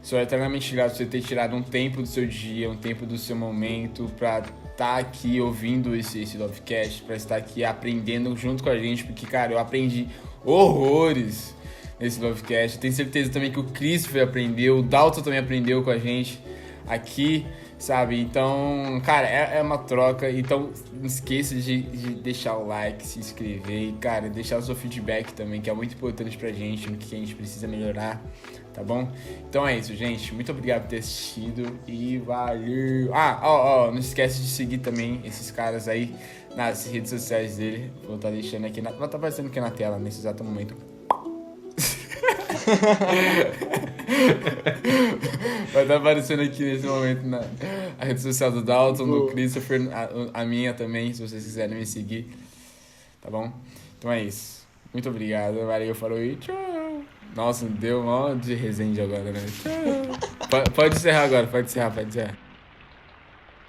Sou eternamente grato por você ter tirado um tempo do seu dia, um tempo do seu momento pra estar aqui ouvindo esse Lovecast, pra estar aqui aprendendo junto com a gente, porque, cara, eu aprendi horrores nesse Lovecast. Tenho certeza também que o Christopher aprendeu, o Dalton também aprendeu com a gente aqui, sabe? Então, cara, é uma troca. Então, não esqueça de deixar o like, se inscrever e, cara, deixar o seu feedback também, que é muito importante pra gente, no que a gente precisa melhorar, tá bom? Então é isso, gente. Muito obrigado por ter assistido e valeu! Não esquece de seguir também esses caras aí nas redes sociais dele. Vou estar deixando aqui, vai estar aparecendo aqui na tela nesse exato momento. Vai estar aparecendo aqui nesse momento a rede social do Dalton, do Christopher, a minha também, se vocês quiserem me seguir, tá bom? Então é isso. Muito obrigado, valeu, falou e tchau. Nossa, deu mó de resenha agora, né? Tchau. Pode encerrar agora, pode encerrar.